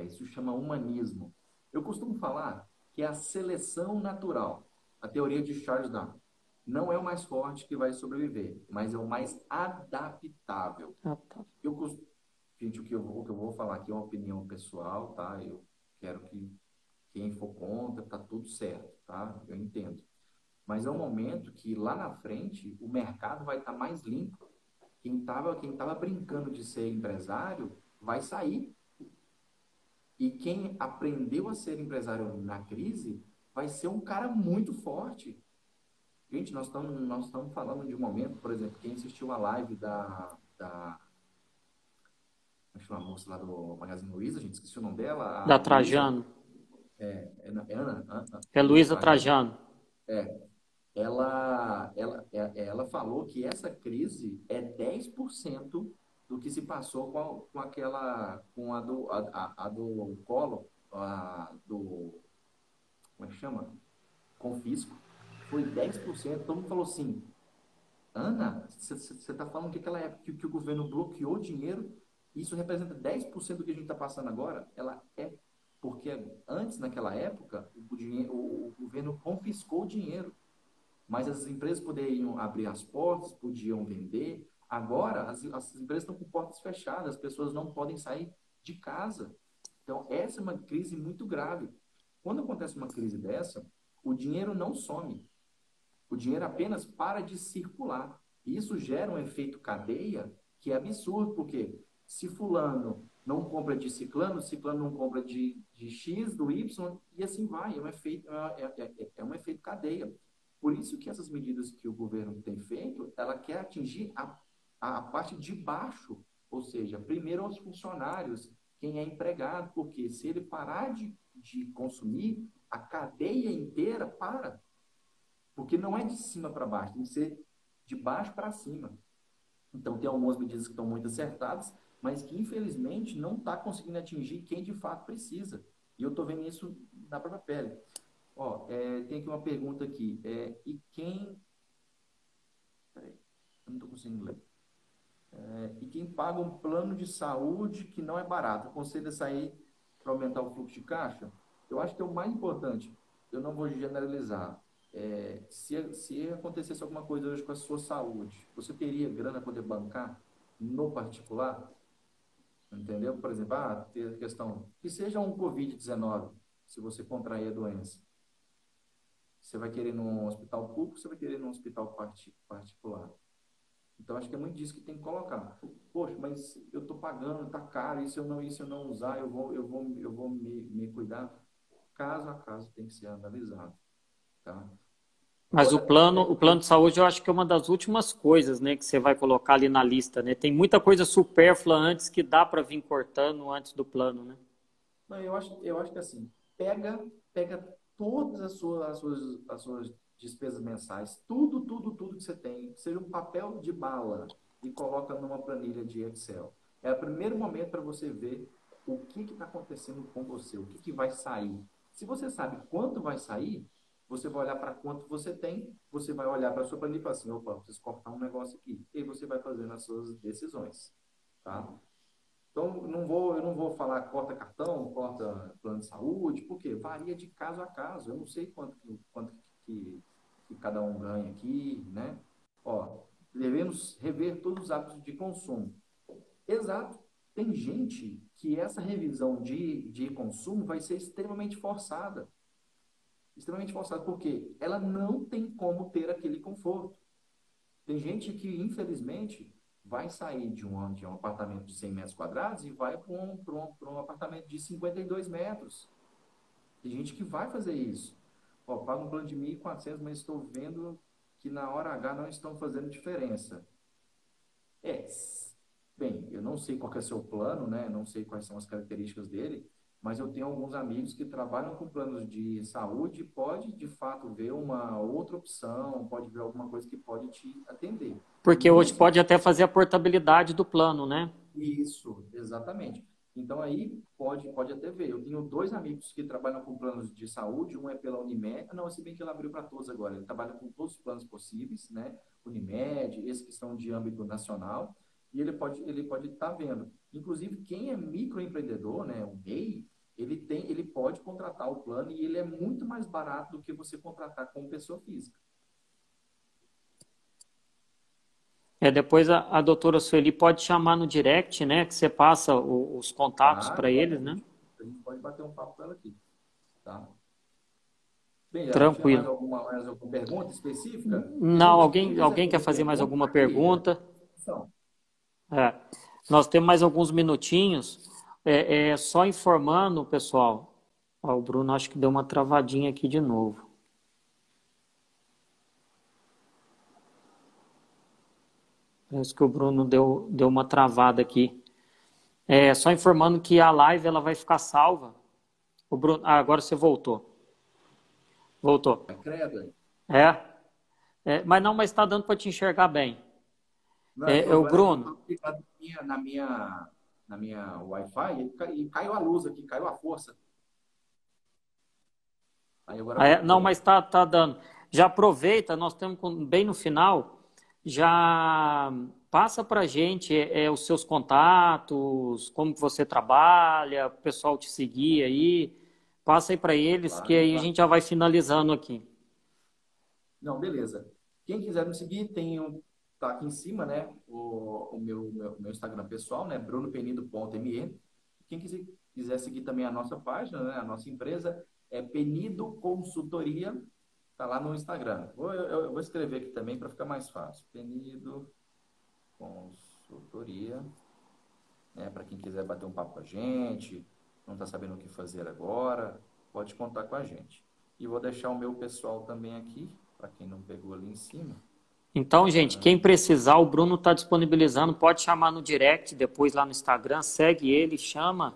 Isso chama humanismo. Eu costumo falar que é a seleção natural, a teoria de Charles Darwin. Não é o mais forte que vai sobreviver, mas é o mais adaptável. Ah, tá. Gente, o que eu vou falar aqui é uma opinião pessoal, tá? Eu quero que quem for contra, tá tudo certo, tá? Eu entendo. Mas é um momento que lá na frente o mercado vai estar mais limpo. Quem tava brincando de ser empresário vai sair. E quem aprendeu a ser empresário na crise vai ser um cara muito forte. Gente, nós estamos falando de um momento, por exemplo, quem assistiu a live como é que chama a moça lá do Magazine Luiza, gente, esqueci o nome dela, Da a Luísa, Trajano. A É Luísa Luísa Trajano. Trajano. É, ela falou que essa crise é 10% do que se passou a do Collor, como é que chama? Confisco. Foi 10%. Todo mundo falou assim, Ana, você está falando que aquela época que o governo bloqueou dinheiro, isso representa 10% do que a gente está passando agora? Ela é porque antes, naquela época, o governo confiscou o dinheiro. Mas as empresas poderiam abrir as portas, podiam vender. Agora, as empresas estão com portas fechadas, as pessoas não podem sair de casa. Então, essa é uma crise muito grave. Quando acontece uma crise dessa, o dinheiro não some. O dinheiro apenas para de circular. E isso gera um efeito cadeia que é absurdo, porque se fulano não compra de ciclano, ciclano não compra de X, do Y, e assim vai. É um efeito cadeia. Por isso que essas medidas que o governo tem feito, ela quer atingir a parte de baixo, ou seja, primeiro aos funcionários, quem é empregado, porque se ele parar de consumir, a cadeia inteira para. Porque não é de cima para baixo, tem que ser de baixo para cima. Então, tem algumas medidas que estão muito acertadas, mas que, infelizmente, não está conseguindo atingir quem de fato precisa. E eu estou vendo isso na própria pele. Ó, tem aqui uma pergunta aqui. E quem... Peraí, eu não estou conseguindo ler. E quem paga um plano de saúde que não é barato? Aconselho a sair para aumentar o fluxo de caixa? Eu acho que é o mais importante. Eu não vou generalizar. Se acontecesse alguma coisa hoje com a sua saúde, você teria grana para poder bancar no particular? Entendeu? Por exemplo, ter a questão que seja um Covid-19, se você contrair a doença. Você vai querer num hospital público, você vai querer num hospital particular. Então, acho que é muito disso que tem que colocar. Poxa, mas eu estou pagando, está caro, e se eu não usar, eu vou me cuidar. Caso a caso tem que ser analisado, tá? Mas o Agora, plano de saúde eu acho que é uma das últimas coisas, né, que você vai colocar ali na lista, né? Tem muita coisa supérflua antes que dá para vir cortando antes do plano, né? não, eu acho que assim, pega todas as suas despesas mensais, tudo que você tem, seja um papel de bala e coloca numa planilha de Excel. É o primeiro momento para você ver o que está acontecendo com você, o que vai sair. Se você sabe quanto vai sair, você vai olhar para quanto você tem, você vai olhar para a sua planilha e falar assim, opa, preciso cortar um negócio aqui. E aí você vai fazendo as suas decisões, tá? Então, eu não vou falar corta cartão, corta plano de saúde, porque varia de caso a caso. Eu não sei quanto que cada um ganha aqui, né? Ó, devemos rever todos os hábitos de consumo. Exato. Tem gente que essa revisão de consumo vai ser extremamente forçada. Extremamente forçada, porque ela não tem como ter aquele conforto. Tem gente que, infelizmente, vai sair de um apartamento de 100 metros quadrados e vai para um apartamento de 52 metros. Tem gente que vai fazer isso. Ó, pago um plano de 1.400, mas estou vendo que na hora H não estão fazendo diferença. É, bem, eu não sei qual que é o seu plano, né? Não sei quais são as características dele, mas eu tenho alguns amigos que trabalham com planos de saúde e pode, de fato, ver uma outra opção, pode ver alguma coisa que pode te atender. Porque hoje Mesmo pode até fazer a portabilidade do plano, né? isso, exatamente. Então aí pode até ver. Eu tenho dois amigos que trabalham com planos de saúde, um é pela Unimed, não, se bem que ele abriu para todos agora, ele trabalha com todos os planos possíveis, né? Unimed, esses que são de âmbito nacional, e ele pode estar vendo. Inclusive, quem é microempreendedor, né, o MEI, ele pode contratar o plano e ele é muito mais barato do que você contratar como pessoa física. Depois a doutora Sueli pode chamar no direct, né? Que você passa os contatos Claro, para claro, eles, a né? gente, a gente pode bater um papo com ela aqui, tá? Bem, Geraldo, tinha Tranquilo. mais alguma pergunta específica? Não, Quem quiser alguém quer fazer fazer mais pergunta, alguma tá aqui. pergunta? São. É. Nós temos mais alguns minutinhos. Só informando, pessoal. Ó, o Bruno acho que deu uma travadinha aqui de novo. Parece que o Bruno deu uma travada aqui. Só informando que a live ela vai ficar salva. O Bruno, agora você voltou. Voltou. Credo. É, mas está dando para te enxergar bem. Não, é que O agora eu Bruno, estou ligado na minha Wi-Fi e caiu a luz aqui, caiu a força. Aí agora não, voltou. mas tá dando. Já aproveita, nós estamos bem no final, já passa para a gente os seus contatos, como que você trabalha, o pessoal te seguir aí, passa aí para eles, que Claro, aí a claro. gente já vai finalizando aqui. Não, beleza. Quem quiser me seguir, tá aqui em cima, né? O meu Instagram pessoal, né? brunopenido.me. Quem quiser seguir também a nossa página, né? A nossa empresa é Penido Consultoria. Tá lá no Instagram. Eu vou escrever aqui também para ficar mais fácil. Penido Consultoria, né? Para quem quiser bater um papo com a gente, não está sabendo o que fazer agora, pode contar com a gente. E vou deixar o meu pessoal também aqui, para quem não pegou ali em cima. Então, gente, quem precisar, o Bruno está disponibilizando, pode chamar no direct, depois lá no Instagram, segue ele, chama,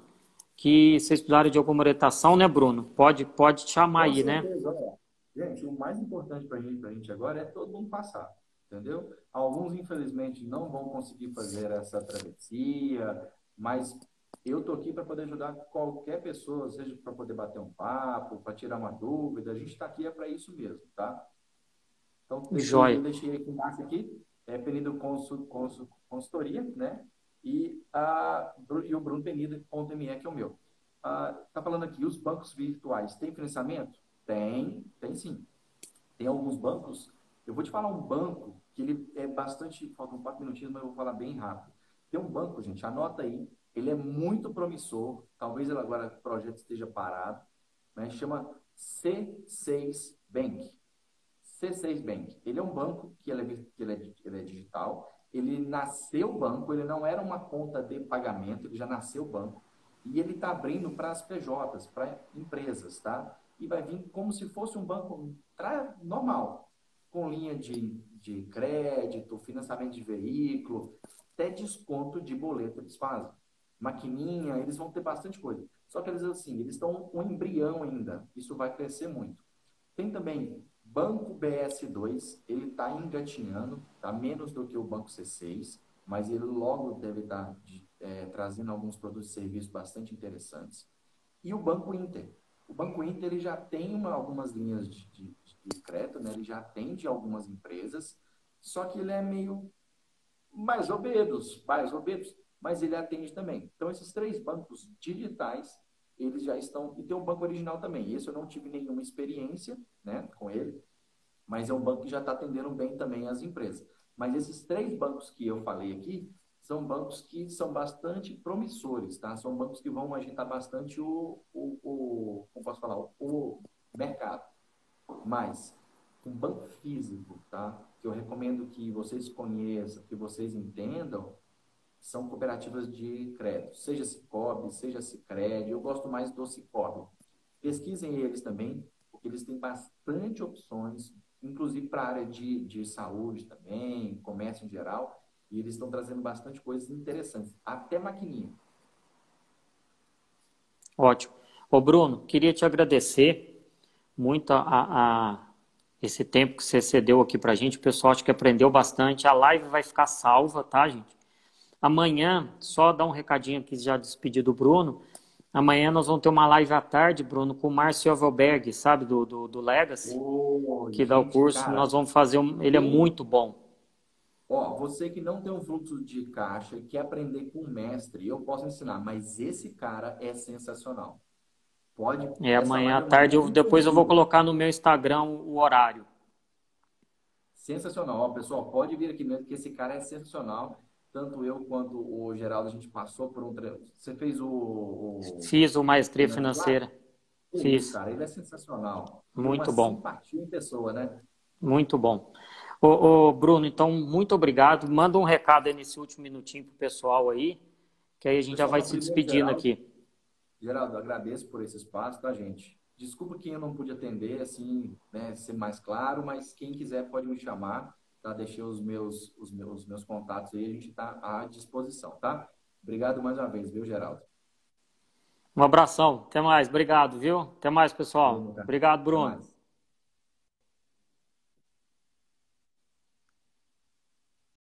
que vocês precisarem de alguma orientação, né, Bruno? Pode chamar Com aí, né? certeza, olha. Gente, o mais importante para a gente agora é todo mundo passar, entendeu? Alguns, infelizmente, não vão conseguir fazer essa travessia, mas eu tô aqui para poder ajudar qualquer pessoa, seja para poder bater um papo, para tirar uma dúvida. A gente está aqui é para isso mesmo, tá? Então, Joia. eu deixei aqui embaixo aqui, Penido Consultoria, né? E o Bruno Penido.me, que é o meu. Tá falando aqui, os bancos virtuais têm financiamento? Tem sim. Tem alguns bancos, eu vou te falar um banco que ele é bastante, faltam 4 minutinhos, mas eu vou falar bem rápido. Tem um banco, gente, anota aí, ele é muito promissor, talvez ele agora o projeto esteja parado, né? Chama C6 Bank. C6 Bank. Ele é um banco que ele é digital. Ele nasceu banco, ele não era uma conta de pagamento, ele já nasceu banco. E ele está abrindo para as PJs, para empresas, tá? E vai vir como se fosse um banco normal, com linha de crédito, financiamento de veículo, até desconto de boleto eles fazem. Maquininha, eles vão ter bastante coisa. Só que eles, assim, eles estão um embrião ainda. Isso vai crescer muito. Tem também Banco BS2, ele está engatinhando, está menos do que o Banco C6, mas ele logo deve estar trazendo alguns produtos e serviços bastante interessantes. E o Banco Inter. O Banco Inter ele já tem algumas linhas de crédito, né? Ele já atende algumas empresas, só que ele é meio mais obedos, mas ele atende também. Então, esses três bancos digitais, eles já estão... E tem um banco original também. Esse eu não tive nenhuma experiência, né, com ele, mas é um banco que já está atendendo bem também as empresas. Mas esses três bancos que eu falei aqui são bancos que são bastante promissores, tá? São bancos que vão agitar bastante como posso falar, o mercado. Mas um banco físico, tá? Que eu recomendo que vocês conheçam, que vocês entendam, são cooperativas de crédito, seja Sicoob, seja Sicredi. Eu gosto mais do Sicoob. Pesquisem eles também, porque eles têm bastante opções, inclusive para a área de saúde também, comércio em geral, e eles estão trazendo bastante coisas interessantes, até maquininha. Ótimo. Ô, Bruno, queria te agradecer muito esse tempo que você cedeu aqui pra gente. O pessoal acho que aprendeu bastante. A live vai ficar salva, tá, gente? Amanhã, só dar um recadinho aqui, já despedir do Bruno. Amanhã nós vamos ter uma live à tarde, Bruno, com o Márcio Ovelberg, sabe, do Legacy, que dá o Gente, curso. cara, Nós vamos fazer ele é muito bom. ó, você que não tem um fluxo de caixa e quer aprender com o mestre, eu posso ensinar, mas esse cara é sensacional. Essa Amanhã à live amanhã tarde, é depois eu vou imperdível. colocar no meu Instagram o horário. Sensacional. Ó, pessoal, pode vir aqui mesmo, que esse cara é sensacional. Tanto eu quanto o Geraldo, a gente passou por um treino. Você fez Fiz o o Maestria treinamento lá? Financeira. Que isso, Fiz. cara, ele é sensacional. E uma Muito bom. simpatia em pessoa, né? Muito bom. Bruno, então, muito obrigado. Manda um recado aí nesse último minutinho pro pessoal aí, que aí a gente já Pessoal, vai no se primeiro, despedindo aqui. Geraldo, agradeço por esse espaço, tá, gente? Desculpa quem eu não pude atender, assim, né, ser mais claro, mas quem quiser pode me chamar, tá? Deixei os meus contatos aí, a gente está à disposição, tá? Obrigado mais uma vez, viu, Geraldo? Um abração. Até mais. Obrigado, viu? Até mais, pessoal. Valeu, cara. Obrigado, Até Bruno. mais.